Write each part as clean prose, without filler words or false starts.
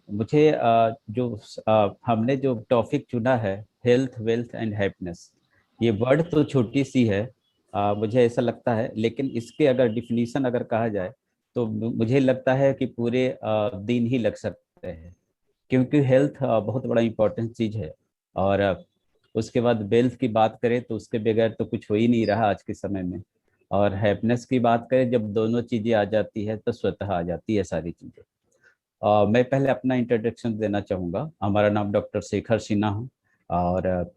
मुझे हमने जो टॉपिक चुना है, हेल्थ वेल्थ एंड हैप्पीनेस, ये वर्ड तो छोटी सी है, मुझे ऐसा लगता है, लेकिन इसके अगर डिफिनीशन अगर कहा जाए तो मुझे लगता है कि पूरे दिन ही लग सकते हैं। क्योंकि हेल्थ बहुत बड़ा इंपॉर्टेंट चीज है। और उसके बाद वेल्थ की बात करें तो उसके बगैर तो कुछ हो ही नहीं रहा आज के समय में। और हैप्पीनेस की बात करें, जब दोनों चीजें आ जाती है तो स्वतः आ जाती है सारी चीजें। मैं पहले अपना इंट्रोडक्शन देना चाहूँगा। हमारा नाम डॉक्टर शेखर सिन्हा हूँ। और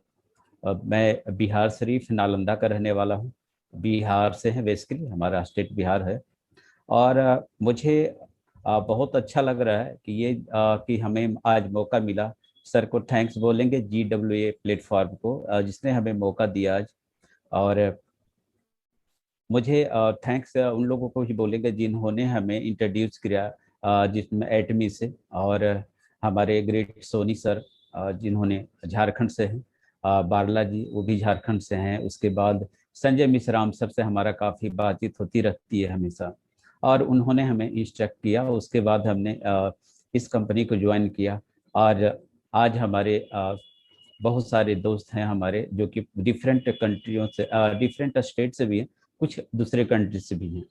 मैं बिहार शरीफ नालंदा का रहने वाला हूँ। बिहार से है, बेसिकली हमारा स्टेट बिहार है। और मुझे बहुत अच्छा लग रहा है कि कि हमें आज मौका मिला। सर को थैंक्स बोलेंगे, GWA प्लेटफॉर्म को, जिसने हमें मौका दिया आज। और मुझे थैंक्स उन लोगों को ही बोलेंगे जिन्होंने हमें इंट्रोड्यूस किया, जिसमें एटमी से। और हमारे ग्रेट सोनी सर, जिन्होंने झारखंड से हैं। बारला जी, वो भी झारखंड से हैं। उसके बाद संजय मिश्राम सर से हमारा काफ़ी बातचीत होती रहती है हमेशा। और उन्होंने हमें इंस्ट्रक्ट किया, उसके बाद हमने इस कंपनी को ज्वाइन किया। और आज हमारे बहुत सारे दोस्त हैं हमारे, जो कि डिफरेंट कंट्रियों से, डिफरेंट स्टेट से भी हैं, कुछ दूसरे कंट्री से भी हैं।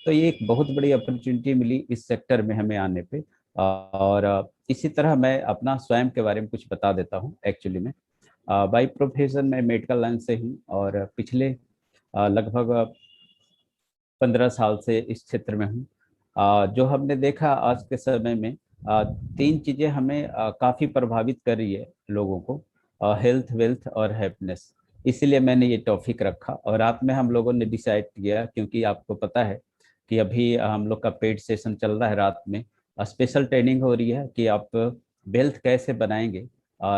तो ये एक बहुत बड़ी अपॉर्चुनिटी मिली इस सेक्टर में हमें आने पे। और इसी तरह मैं अपना स्वयं के बारे में कुछ बता देता हूँ। एक्चुअली में बाई प्रोफेशन मैं मेडिकल लाइन से हूँ, और पिछले लगभग 15 साल से इस क्षेत्र में हूँ। जो हमने देखा आज के समय में, तीन चीजें हमें काफी प्रभावित कर रही है लोगों को, हेल्थ वेल्थ और हैप्पीनेस। इसीलिए मैंने ये टॉपिक रखा, और रात में हम लोगों ने डिसाइड किया, क्योंकि आपको पता है कि अभी हम लोग का पेड सेशन चल रहा है रात में। स्पेशल ट्रेनिंग हो रही है कि आप वेल्थ कैसे बनाएंगे।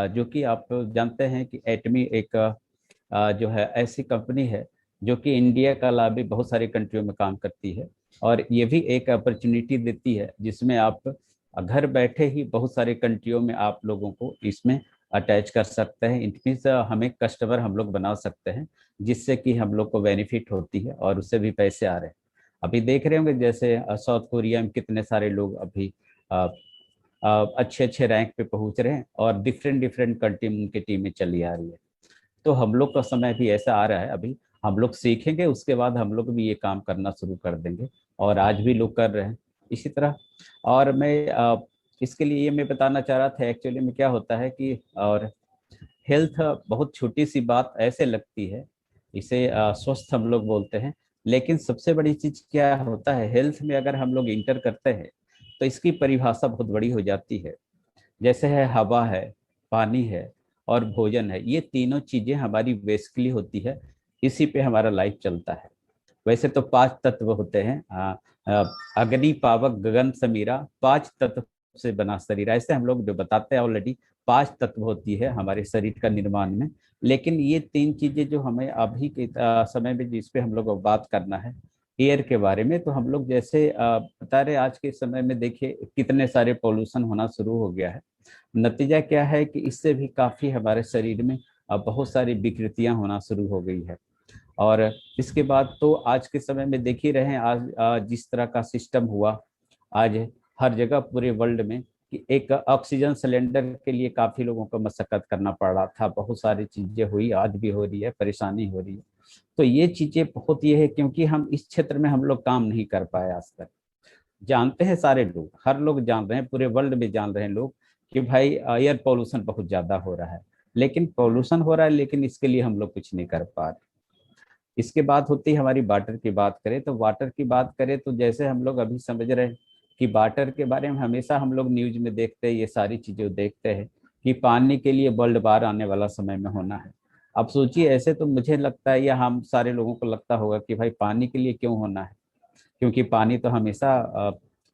जो कि आप जानते हैं कि एटमी एक जो है ऐसी कंपनी है जो कि इंडिया के अलावा भी बहुत सारी कंट्रियों में काम करती है। और ये भी एक अपॉर्चुनिटी देती है जिसमें आप घर बैठे ही बहुत सारी कंट्रियों में आप लोगों को इसमें अटैच कर सकते हैं। इट मीन्स हमें कस्टमर हम लोग बना सकते हैं, जिससे कि हम लोग को बेनिफिट होती है और उससे भी पैसे आ रहे हैं। अभी देख रहे होंगे जैसे साउथ कोरिया में कितने सारे लोग अभी अच्छे अच्छे रैंक पे पहुंच रहे हैं, और डिफरेंट डिफरेंट कंट्री में उनकी टीमें चली आ रही है। तो हम लोग का समय भी ऐसा आ रहा है अभी। हम लोग सीखेंगे, उसके बाद हम लोग भी ये काम करना शुरू कर देंगे, और आज भी लोग कर रहे हैं इसी तरह। और मैं इसके लिए ये मैं बताना चाह रहा था, एक्चुअली में क्या होता है कि, और हेल्थ बहुत छोटी सी बात ऐसे लगती है, इसे स्वस्थ हम लोग बोलते हैं। लेकिन सबसे बड़ी चीज क्या होता है, हेल्थ में अगर हम लोग इंटर करते हैं तो इसकी परिभाषा बहुत बड़ी हो जाती है। जैसे है हवा है, पानी है और भोजन है, ये तीनों चीजें हमारी बेसिकली होती है। इसी पे हमारा लाइफ चलता है। वैसे तो पांच तत्व होते हैं, अग्नि पावक गगन समीरा, पांच तत्व से बना शरीर, ऐसे हम लोग जो बताते हैं ऑलरेडी। पांच तत्व होती है हमारे शरीर का निर्माण में। लेकिन ये तीन चीजें जो हमें अभी के समय में जिस पे हम लोग को बात करना है, एयर के बारे में, तो हम लोग जैसे बता रहे, आज के समय में देखिए कितने सारे पॉल्यूशन होना शुरू हो गया है। नतीजा क्या है कि इससे भी काफी हमारे शरीर में बहुत सारी विकृतियां होना शुरू हो गई है। और इसके बाद तो आज के समय में देख ही रहे हैं, आज जिस तरह का सिस्टम हुआ आज हर जगह पूरे वर्ल्ड में, कि एक ऑक्सीजन सिलेंडर के लिए काफी लोगों को मशक्कत करना पड़ रहा था। बहुत सारी चीजें हुई, आज भी हो रही है, परेशानी हो रही है। तो ये चीजें बहुत ये है, क्योंकि हम इस क्षेत्र में हम लोग काम नहीं कर पाए आज तक। जानते हैं सारे लोग, हर लोग जान रहे हैं, पूरे वर्ल्ड में जान रहे हैं लोग कि भाई एयर पोल्यूशन बहुत ज्यादा हो रहा है। लेकिन पोल्यूशन हो रहा है, लेकिन इसके लिए हम लोग कुछ नहीं कर पा रहे। इसके बाद होती है हमारी वाटर की बात करें, तो वाटर की बात करें तो जैसे हम लोग अभी समझ रहे हैं कि वाटर के बारे में हमेशा हम लोग न्यूज में देखते हैं, ये सारी चीजें देखते हैं कि पानी के लिए वर्ल्ड वार आने वाला समय में होना है। अब सोचिए, ऐसे तो मुझे लगता है या हम सारे लोगों को लगता होगा कि भाई पानी के लिए क्यों होना है, क्योंकि पानी तो हमेशा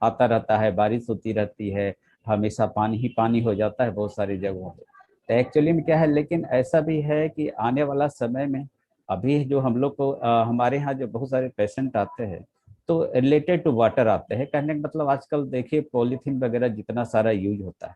आता रहता है, बारिश होती रहती है, हमेशा पानी ही पानी हो जाता है बहुत सारी जगहों पे। तो एक्चुअली में क्या है, लेकिन ऐसा भी है कि आने वाला समय में, अभी जो हम लोग को हमारे यहाँ जो बहुत सारे पेशेंट आते हैं, तो रिलेटेड टू वाटर आते हैं। कहने का मतलब आजकल देखिए पॉलीथीन वगैरह जितना सारा यूज होता है,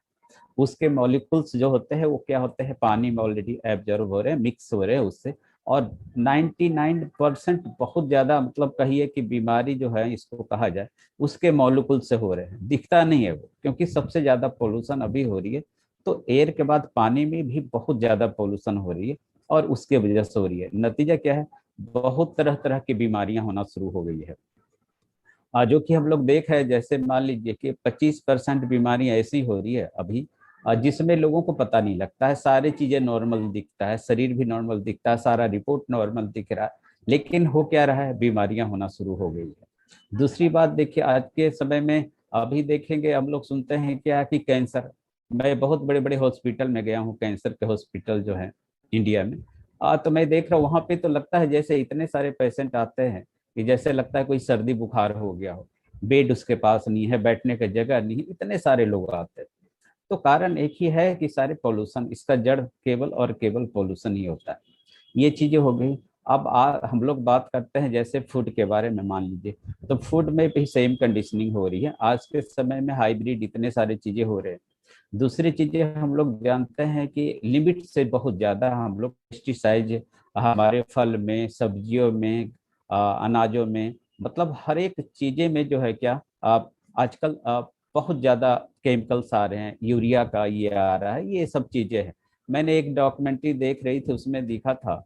उसके मॉलिक्यूल्स जो होते हैं वो क्या होते हैं, पानी में ऑलरेडी एब्जॉर्ब हो रहे हैं, मिक्स हो रहे हैं उससे, और 99% बहुत ज्यादा मतलब कहिए कि बीमारी जो है इसको कहा जाए उसके मॉलिक्यूल से हो रहे हैं, दिखता नहीं है वो, क्योंकि सबसे ज्यादा पोल्यूशन अभी हो रही है। तो एयर के बाद पानी में भी बहुत ज्यादा पोल्यूशन हो रही है, और उसके वजह से हो रही है। नतीजा क्या है, बहुत तरह तरह की बीमारियां होना शुरू हो गई है। जो कि हम लोग देख रहे हैं, जैसे मान लीजिए कि 25% बीमारियां ऐसी हो रही है अभी, जिसमें लोगों को पता नहीं लगता है, सारी चीजें नॉर्मल दिखता है, शरीर भी नॉर्मल दिखता है, सारा रिपोर्ट नॉर्मल दिख रहा है, लेकिन हो क्या रहा है, बीमारियां होना शुरू हो गई है। दूसरी बात देखिए, आज के समय में अभी देखेंगे हम लोग, सुनते हैं क्या कि कैंसर। मैं बहुत बड़े बड़े हॉस्पिटल में गया हूँ, कैंसर के हॉस्पिटल जो है इंडिया में, तो मैं देख रहा हूँ वहां पे तो लगता है जैसे इतने सारे पेशेंट आते हैं कि जैसे लगता है कोई सर्दी बुखार हो गया हो। बेड उसके पास नहीं है, बैठने की जगह नहीं, इतने सारे लोग आते हैं। तो कारण एक ही है कि सारे पॉल्यूशन, इसका जड़ केवल और केवल पॉल्यूशन ही होता है। ये चीजें हो गई। अब हम लोग बात करते हैं जैसे फूड के बारे में, मान लीजिए तो फूड में भी सेम कंडीशनिंग हो रही है। आज के समय में हाइब्रिड इतने सारे चीजें हो रहे हैं। दूसरी चीजें हम लोग जानते हैं कि लिमिट से बहुत ज्यादा हम लोग पेस्टिसाइड हमारे फल में, सब्जियों में, अनाजों में, मतलब हर एक चीजें में जो है क्या, आजकल बहुत ज्यादा केमिकल्स आ रहे हैं, यूरिया का ये आ रहा है, ये सब चीजें हैं। मैंने एक डॉक्यूमेंट्री देख रही थी, उसमें दिखा था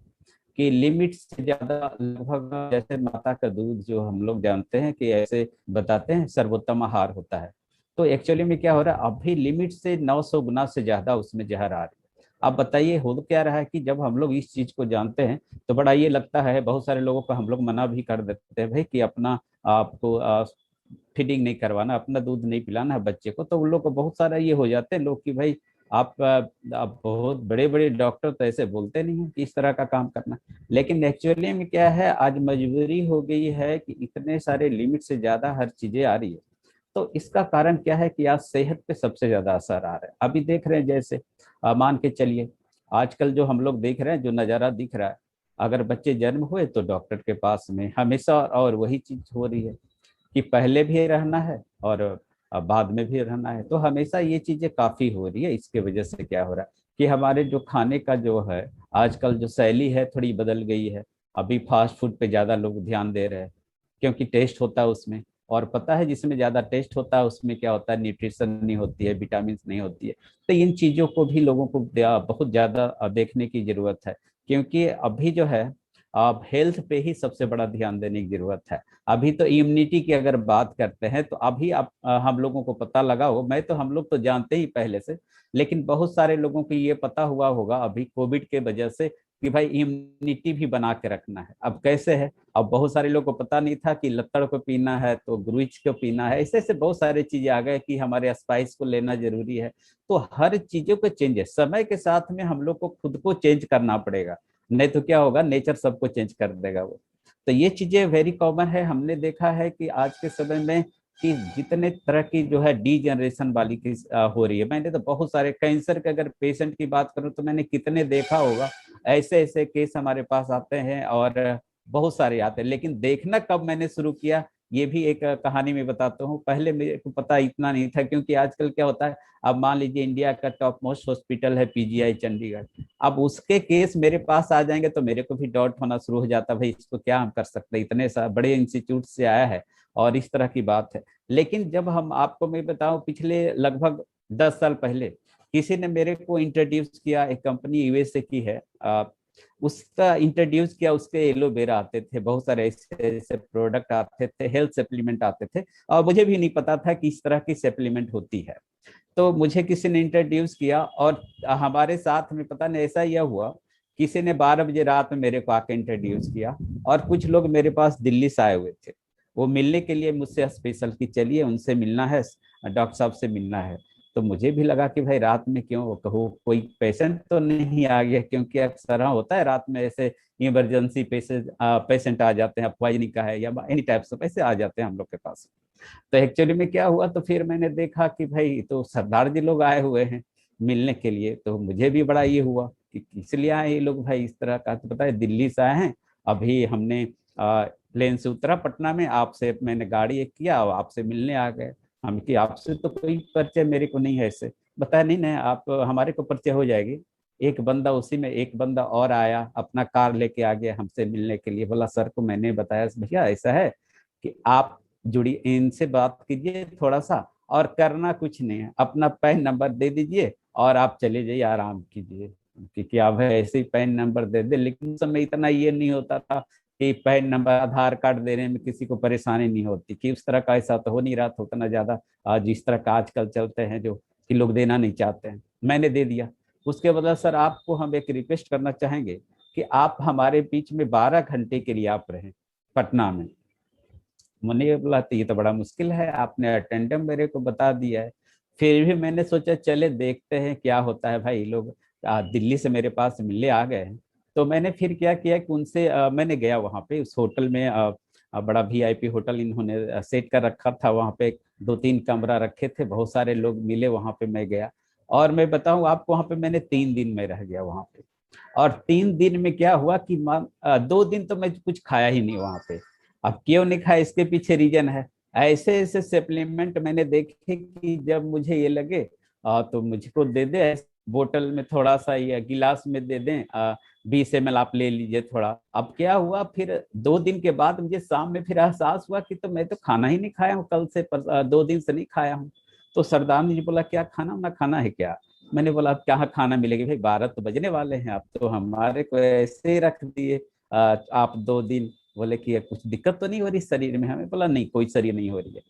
कि लिमिट से ज्यादा, लगभग जैसे माता का दूध जो हम लोग जानते हैं कि ऐसे बताते हैं सर्वोत्तम आहार होता है, तो एक्चुअली में क्या हो रहा है, अभी लिमिट से 900 गुना से ज्यादा उसमें जहर आ रही है। अब बताइए हो क्या रहा है कि जब हम लोग इस चीज को जानते हैं तो बड़ा ये लगता है, बहुत सारे लोगों को हम लोग मना भी कर देते हैं भाई कि अपना आपको फीडिंग नहीं करवाना, अपना दूध नहीं पिलाना है बच्चे को। तो उन लोग को बहुत सारा ये हो जाते हैं लोग कि भाई आप बहुत बड़े बड़े डॉक्टर तो ऐसे बोलते नहीं है कि इस तरह का काम करना। लेकिन एक्चुअली में क्या है, आज मजबूरी हो गई है कि इतने सारे लिमिट से ज्यादा हर चीजें आ रही है। तो इसका कारण क्या है कि आज सेहत पे सबसे ज्यादा असर आ रहा है। अभी देख रहे हैं जैसे मान के चलिए, आजकल जो हम लोग देख रहे हैं, जो नजारा दिख रहा है, अगर बच्चे जन्म हुए तो डॉक्टर के पास में हमेशा, और वही चीज हो रही है कि पहले भी रहना है और बाद में भी रहना है। तो हमेशा ये चीजें काफी हो रही है। इसके वजह से क्या हो रहा है कि हमारे जो खाने का जो है, आजकल जो शैली है थोड़ी बदल गई है। अभी फास्ट फूड पे ज्यादा लोग ध्यान दे रहे हैं, क्योंकि टेस्ट होता है उसमें, और पता है जिसमें ज्यादा टेस्ट होता है उसमें क्या होता है, न्यूट्रिशन नहीं होती है, विटामिन नहीं होती है। तो इन चीजों को भी लोगों को बहुत ज्यादा देखने की जरूरत है, क्योंकि अभी जो है अब हेल्थ पे ही सबसे बड़ा ध्यान देने की जरूरत है। अभी तो इम्यूनिटी की अगर बात करते हैं तो अभी आप हम लोगों को पता लगा हो, मैं तो हम लोग तो जानते ही पहले से, लेकिन बहुत सारे लोगों को ये पता हुआ होगा अभी कोविड के वजह से कि भाई इम्यूनिटी भी बना के रखना है। अब कैसे है, अब बहुत सारे लोगों को पता नहीं था कि लत्तड़ को पीना है तो गुरुच को पीना है, ऐसे ऐसे बहुत सारी चीजें आ गए कि हमारे स्पाइस को लेना जरूरी है। तो हर चीजों को चेंज है, समय के साथ में हम लोग को खुद को चेंज करना पड़ेगा, नहीं तो क्या होगा, नेचर सबको चेंज कर देगा वो। तो ये चीजें वेरी कॉमन है। हमने देखा है कि आज के समय में कि जितने तरह की जो है डी जनरेशन वाली की हो रही है, मैंने तो बहुत सारे कैंसर के अगर पेशेंट की बात करूं तो मैंने कितने देखा होगा, ऐसे ऐसे केस हमारे पास आते हैं, और बहुत सारे आते हैं। लेकिन देखना कब मैंने शुरू किया, ये भी एक कहानी में बताता हूँ। पहले मेरे को पता इतना नहीं था, क्योंकि आजकल क्या होता है, अब मान लीजिए इंडिया का टॉप मोस्ट हॉस्पिटल है पीजीआई चंडीगढ़, अब उसके केस मेरे पास आ जाएंगे तो मेरे को भी डाउट होना शुरू हो जाता, भाई इसको क्या हम कर सकते हैं, इतने बड़े इंस्टीट्यूट से आया है और इस तरह की बात है। लेकिन जब हम, आपको मैं बताऊं, पिछले लगभग 10 साल पहले किसी ने मेरे को इंट्रोड्यूस किया, एक कंपनी यूएसए की है, उसका इंट्रोड्यूस किया, उसके एलोवेरा आते थे, बहुत सारे ऐसे ऐसे प्रोडक्ट आते थे, हेल्थ सप्लीमेंट आते थे, और मुझे भी नहीं पता था कि इस तरह की सप्लीमेंट होती है। तो मुझे किसी ने इंट्रोड्यूस किया, और हमारे साथ में पता नहीं ऐसा यह हुआ, किसी ने 12 बजे रात में मेरे को आके इंट्रोड्यूस किया, और कुछ लोग मेरे पास दिल्ली से आए हुए थे, वो मिलने के लिए मुझसे स्पेशल कि चलिए उनसे मिलना है, डॉक्टर साहब से मिलना है। तो मुझे भी लगा कि भाई रात में क्यों कहो, कोई पेशेंट तो नहीं आ गया, क्योंकि अक्सर हाँ होता है रात में ऐसे इमरजेंसी पेशेंट आ जाते हैं, पॉइजनिंग का है या एनी टाइप से ऐसे आ जाते हैं हम लोग के पास। तो एक्चुअली में क्या हुआ, तो फिर मैंने देखा कि भाई तो सरदार जी लोग आए हुए हैं मिलने के लिए, तो मुझे भी बड़ा ये हुआ कि किस लिए आए ये लोग भाई इस तरह का। तो पता है दिल्ली से आए हैं, अभी हमने प्लेन से उतरा पटना में, आपसे मैंने गाड़ी एक किया और आपसे मिलने आ गए। हम कि आपसे तो कोई परिचय मेरे को नहीं है ऐसे। बताया नहीं नहीं, आप हमारे को परिचय हो जाएगी, एक बंदा, उसी में एक बंदा और आया, अपना कार लेके आ गया हमसे मिलने के लिए। बोला सर को मैंने बताया भैया ऐसा है कि आप जुड़ी इनसे बात कीजिए थोड़ा सा, और करना कुछ नहीं है, अपना पैन नंबर दे दीजिए और आप चले जाइए आराम कीजिए, क्योंकि आप ऐसे ही पैन नंबर दे दे। लेकिन उस समय इतना ये नहीं होता था कि पैन नंबर आधार कार्ड देने में किसी को परेशानी नहीं होती, कि उस तरह का ऐसा तो हो नहीं रहा था उतना ज्यादा जिस तरह का आजकल चलते हैं, जो कि लोग देना नहीं चाहते हैं। मैंने दे दिया। उसके बाद सर आपको हम एक रिक्वेस्ट करना चाहेंगे कि आप हमारे बीच में 12 घंटे के लिए आप रहें पटना में। मैंने ये बोला तो ये तो बड़ा मुश्किल है, आपने अटेंडम मेरे को बता दिया है। फिर भी मैंने सोचा चले देखते हैं क्या होता है, भाई लोग दिल्ली से मेरे पास मिलने आ गए हैं। तो मैंने फिर क्या किया कि उनसे मैंने गया वहाँ पे उस होटल में, बड़ा वीआईपी होटल इन्होंने सेट कर रखा था वहाँ पे। 2-3 कमरा रखे थे, बहुत सारे लोग मिले वहाँ पे, मैं गया। और मैं बताऊँ आपको, वहाँ पे मैंने 3 दिन में रह गया वहाँ पे। और 3 दिन में क्या हुआ कि 2 दिन तो मैं कुछ खाया ही नहीं वहाँ पे। अब क्यों नहीं खाया, इसके पीछे रीजन है। ऐसे ऐसे सप्लीमेंट मैंने देखे कि जब मुझे ये लगे तो मुझको दे दे बोतल में, थोड़ा सा या गिलास में दे दें, 20 ml आप ले लीजिए थोड़ा। अब क्या हुआ, फिर 2 दिन के बाद मुझे शाम में फिर एहसास हुआ कि तो मैं तो खाना ही नहीं खाया हूँ कल से 2 दिन से नहीं खाया हूँ। तो सरदार ने जी बोला क्या खाना ना खाना है क्या। मैंने बोला अब क्या खाना मिलेगी भाई, 12 तो बजने वाले हैं, आप तो हमारे को ऐसे ही रख दिए। आप 2 दिन बोले कि कुछ दिक्कत तो नहीं हो रही शरीर में, हमें बोला नहीं कोई शरीर नहीं हो रही है।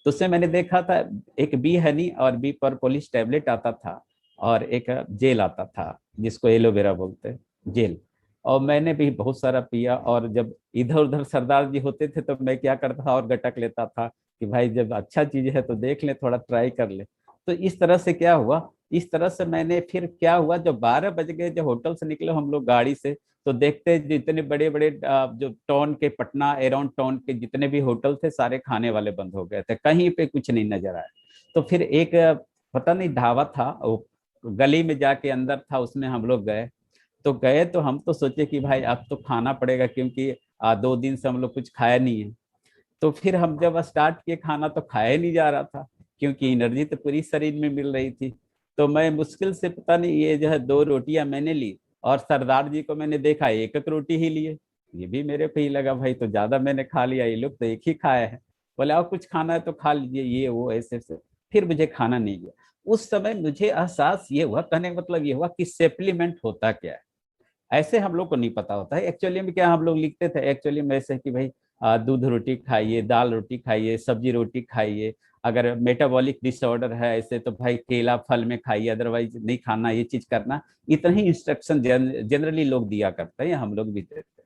तो उससे मैंने देखा था एक बी हनी और बी पर पोलिश टैबलेट आता था, और एक जेल आता था जिसको एलोवेरा बोलते हैं, जेल। और मैंने भी बहुत सारा पिया, और जब इधर उधर सरदार जी होते थे तो मैं क्या करता था और गटक लेता था कि भाई जब अच्छा चीज है तो देख ले, थोड़ा ट्राई कर ले। तो इस तरह से क्या हुआ, इस तरह से मैंने फिर क्या हुआ, जब 12 बज गए, जब होटल से निकले हम लोग गाड़ी से, तो देखते हैं जितने बड़े बड़े जो टाउन के, पटना अराउंड टाउन के जितने भी होटल थे सारे खाने वाले बंद हो गए थे, कहीं पे कुछ नहीं नजर आया। तो फिर एक पता नहीं ढाबा था वो गली में जाके अंदर था, उसमें हम लोग गए। तो गए तो हम तो सोचे कि भाई अब तो खाना पड़ेगा, क्योंकि 2 दिन से हम लोग कुछ खाया नहीं है। तो फिर हम जब स्टार्ट किए खाना तो खाया ही नहीं जा रहा था, क्योंकि एनर्जी तो पूरी शरीर में मिल रही थी। तो मैं मुश्किल से पता नहीं ये जो है 2 रोटियां मैंने ली, और सरदार जी को मैंने देखा एक एक रोटी ही लिए। ये भी मेरे को ही लगा भाई तो ज्यादा मैंने खा लिया, ये लोग तो एक ही खाए हैं। बोले और कुछ खाना है तो खा लीजिए, ये वो ऐसे ऐसे। फिर मुझे खाना नहीं गया। उस समय मुझे एहसास ये हुआ, कहने का मतलब ये हुआ कि सप्लीमेंट होता क्या है। ऐसे हम लोग को नहीं पता होता है एक्चुअली में क्या हम लोग लिखते थे एक्चुअली में ऐसे कि भाई दूध रोटी खाइए, दाल रोटी खाइए, सब्जी रोटी खाइए। अगर मेटाबॉलिक डिसऑर्डर है ऐसे तो भाई केला फल में खाइए, अदरवाइज नहीं खाना, ये चीज करना। इतना ही इंस्ट्रक्शन जनरली लोग दिया करते हैं, हम लोग भी देते हैं।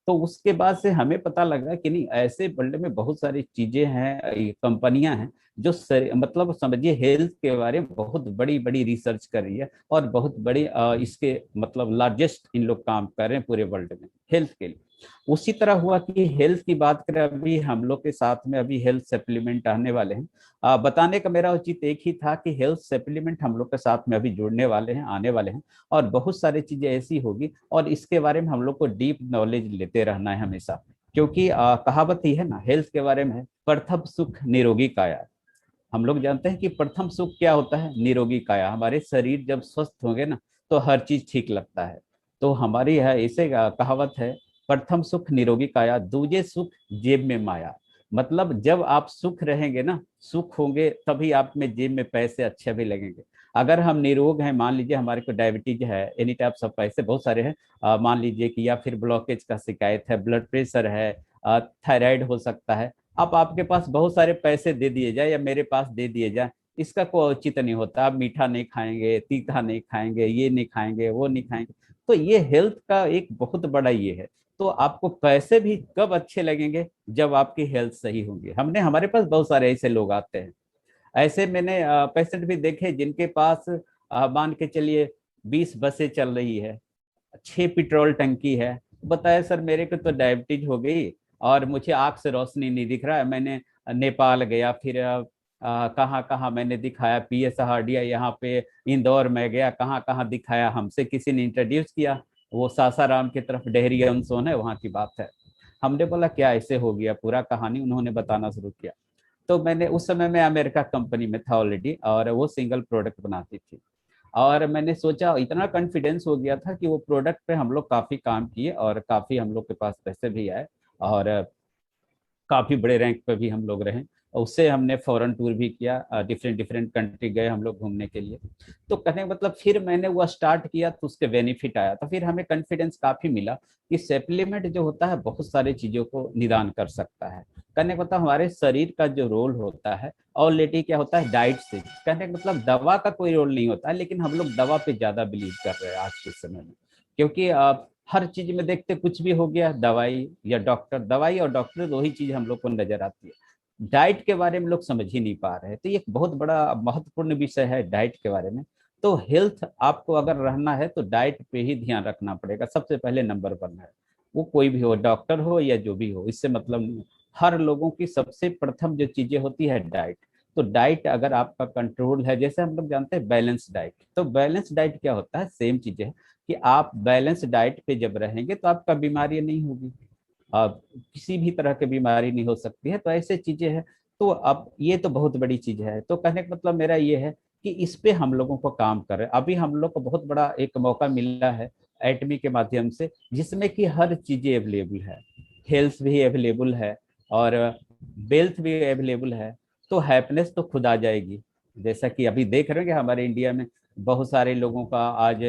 तो उसके बाद से हमें पता लगा कि नहीं, ऐसे वर्ल्ड में बहुत सारी चीजें हैं, कंपनियां हैं जो मतलब समझिए हेल्थ के बारे में बहुत बड़ी बड़ी रिसर्च कर रही है, और बहुत बड़ी इसके मतलब लार्जेस्ट इन लोग काम कर रहे हैं पूरे वर्ल्ड में हेल्थ के लिए। उसी तरह हुआ कि हेल्थ की बात करें, अभी हम लोग के साथ में अभी हेल्थ सप्लीमेंट आने वाले हैं। बताने का मेरा उचित एक ही था कि हेल्थ सप्लीमेंट हम लोग के साथ में अभी जुड़ने वाले हैं, आने वाले हैं। और बहुत सारी चीजें ऐसी होगी, और इसके बारे में हम लोग को डीप नॉलेज लेते रहना है हमेशा। क्योंकि कहावत ही है ना हेल्थ के बारे में, प्रथम सुख निरोगी काया। हम लोग जानते हैं कि प्रथम सुख क्या होता है, निरोगी काया। हमारे शरीर जब स्वस्थ होंगे ना तो हर चीज ठीक लगता है। तो हमारी यह ऐसे कहावत है, प्रथम सुख निरोगी काया, दूजे सुख जेब में माया। मतलब जब आप सुख रहेंगे ना, सुख होंगे, तभी आप में जेब में पैसे अच्छे भी लगेंगे। अगर हम निरोग हैं, मान लीजिए हमारे को डायबिटीज है, एनी टाइप्स ऑफ पैसे बहुत सारे हैं, मान लीजिए कि या फिर ब्लॉकेज का शिकायत है, ब्लड प्रेशर है, थायराइड हो सकता है। अब आपके पास बहुत सारे पैसे दे दिए जाए या मेरे पास दे दिए जाए, इसका कोई औचित्य नहीं होता। आप मीठा नहीं खाएंगे, तीखा नहीं खाएंगे, ये नहीं खाएंगे, वो नहीं खाएंगे। तो ये हेल्थ का एक बहुत बड़ा ये है। तो आपको पैसे भी कब अच्छे लगेंगे, जब आपकी हेल्थ सही होगी। हमारे पास बहुत सारे ऐसे लोग आते हैं। ऐसे मैंने पेशेंट भी देखे जिनके पास मान के चलिए 20 बसें चल रही है, 6 पेट्रोल टंकी है। बताया सर मेरे को तो डायबिटीज हो गई, और मुझे आंख से रोशनी नहीं दिख रहा है। मैंने नेपाल गया, फिर कहाँ कहाँ मैंने दिखाया, पीएस हार्डिया यहाँ पे इंदौर में गया, कहाँ कहाँ दिखाया, हमसे किसी ने इंट्रोड्यूस किया। वो सासाराम की तरफ डेहरी अनसोन है, वहाँ की बात है। हमने बोला क्या ऐसे हो गया, पूरा कहानी उन्होंने बताना शुरू किया। तो मैंने उस समय में अमेरिका कंपनी में था ऑलरेडी, और वो सिंगल प्रोडक्ट बनाती थी। और मैंने सोचा, इतना कॉन्फिडेंस हो गया था कि वो प्रोडक्ट पे हम लोग काफी काम किए और काफी हम लोग के पास पैसे भी आए, और काफी बड़े रैंक पे भी हम लोग रहे। और उससे हमने फॉरेन टूर भी किया, डिफरेंट डिफरेंट कंट्री गए हम लोग घूमने के लिए। तो कहने का मतलब फिर मैंने वो स्टार्ट किया तो उसके बेनिफिट आया, तो फिर हमें कॉन्फिडेंस काफी मिला कि सप्लीमेंट जो होता है बहुत सारी चीजों को निदान कर सकता है। कहने का मतलब हमारे शरीर का जो रोल होता है ऑलरेडी क्या होता है डाइट से, कहने का मतलब दवा का कोई रोल नहीं होता है, लेकिन हम लोग दवा पे ज्यादा बिलीव कर रहे हैं आज के समय में। क्योंकि हर चीज में देखते कुछ भी हो गया दवाई या डॉक्टर, दवाई और डॉक्टर दो ही चीज हम लोग को नजर आती है। डाइट के बारे में लोग समझ ही नहीं पा रहे हैं, तो ये एक बहुत बड़ा महत्वपूर्ण विषय है डाइट के बारे में। तो हेल्थ आपको अगर रहना है तो डाइट पे ही ध्यान रखना पड़ेगा, सबसे पहले नंबर वन है। वो कोई भी हो, डॉक्टर हो या जो भी हो, इससे मतलब नहीं। हर लोगों की सबसे प्रथम जो चीजें होती है डाइट। तो डाइट अगर आपका कंट्रोल है, जैसे हम लोग जानते हैं बैलेंस डाइट, तो बैलेंस डाइट क्या होता है, सेम चीजें है कि आप बैलेंस डाइट पे जब रहेंगे तो आपका बीमारी नहीं होगी, अब किसी भी तरह की बीमारी नहीं हो सकती है, तो ऐसे चीजें हैं। तो अब ये तो बहुत बड़ी चीज है, तो कहने का मतलब मेरा ये है कि इस पे हम लोगों को काम कर रहे हैं। अभी हम लोग को बहुत बड़ा एक मौका मिला है एटमी के माध्यम से, जिसमें कि हर चीजें अवेलेबल है, हेल्थ भी अवेलेबल है और वेल्थ भी अवेलेबल है। तो हैप्पीनेस तो खुद आ जाएगी। जैसा कि अभी देख रहे हैं कि हमारे इंडिया में बहुत सारे लोगों का आज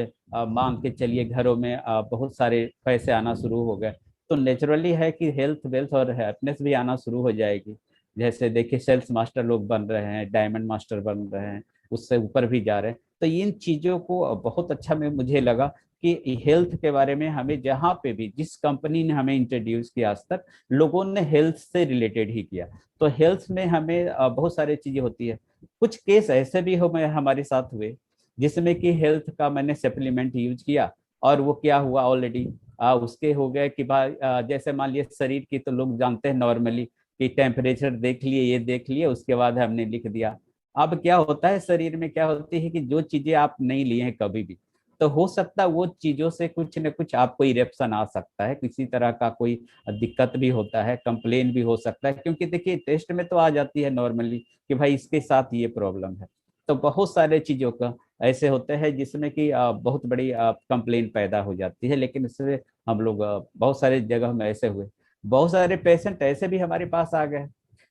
मान के चलिए घरों में बहुत सारे पैसे आना शुरू हो गए। तो नेचुरली है कि हेल्थ वेल्थ और हैप्पीनेस भी आना शुरू हो जाएगी। जैसे देखिए सेल्स मास्टर लोग बन रहे हैं, डायमंड मास्टर बन रहे हैं, उससे ऊपर भी जा रहे हैं। तो इन चीजों को बहुत अच्छा में मुझे लगा कि हेल्थ के बारे में हमें जहाँ पे भी जिस कंपनी ने हमें इंट्रोड्यूस किया आज तक, लोगों ने हेल्थ से रिलेटेड ही किया। तो हेल्थ में हमें बहुत सारी चीजें होती है। कुछ केस ऐसे भी हो मैं हमारे साथ हुए जिसमें कि हेल्थ का मैंने सप्लीमेंट यूज किया, और वो क्या हुआ ऑलरेडी उसके हो गए कि भाई जैसे मान लिया शरीर की, तो लोग जानते हैं नॉर्मली कि टेम्परेचर देख लिए, ये देख लिए, उसके बाद हमने लिख दिया। अब क्या होता है शरीर में, क्या होती है कि जो चीजें आप नहीं लिए हैं कभी भी, तो हो सकता है वो चीजों से कुछ न कुछ आपको इरेप्शन आ सकता है, किसी तरह का कोई दिक्कत भी होता है, कंप्लेन भी हो सकता है। क्योंकि देखिए टेस्ट में तो आ जाती है नॉर्मली कि भाई इसके साथ ये प्रॉब्लम है। तो बहुत सारे चीजों का ऐसे होते हैं जिसमें कि बहुत बड़ी कंप्लेन पैदा हो जाती है। लेकिन इससे हम लोग बहुत सारे जगह में ऐसे हुए, बहुत सारे पेशेंट ऐसे भी हमारे पास आ गए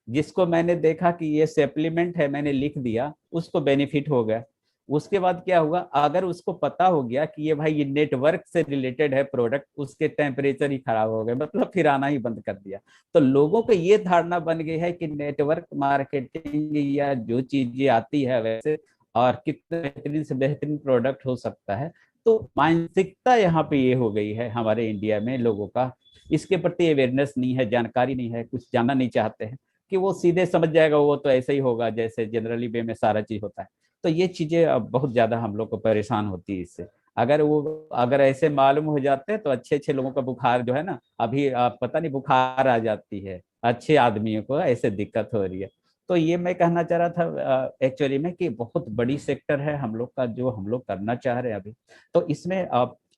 जिसको मैंने देखा कि ये सप्लीमेंट है, मैंने लिख दिया, उसको बेनिफिट हो गया। उसके बाद क्या हुआ, अगर उसको पता हो गया कि ये भाई ये नेटवर्क से रिलेटेड है प्रोडक्ट, उसके टेम्परेचर ही खराब हो गए, मतलब फिर आना ही बंद कर दिया। तो लोगों को ये धारणा बन गई है कि नेटवर्क मार्केटिंग या जो चीजें आती है वैसे, और कितने बेहतरीन से बेहतरीन प्रोडक्ट हो सकता है। तो मानसिकता यहाँ पे ये हो गई है हमारे इंडिया में लोगों का, इसके प्रति अवेयरनेस नहीं है, जानकारी नहीं है, कुछ जानना नहीं चाहते हैं, कि वो सीधे समझ जाएगा वो तो ऐसे ही होगा जैसे जनरली वे में सारा चीज होता है। तो ये चीजें अब बहुत ज्यादा हम लोग को परेशान होती है इससे। अगर ऐसे मालूम हो जाते हैं तो अच्छे अच्छे लोगों का बुखार जो है ना, अभी पता नहीं बुखार आ जाती है, अच्छे आदमियों को ऐसे दिक्कत हो रही है। तो ये मैं कहना चाह रहा था एक्चुअली में कि बहुत बड़ी सेक्टर है हम लोग का जो हम लोग करना चाह रहे हैं अभी। तो इसमें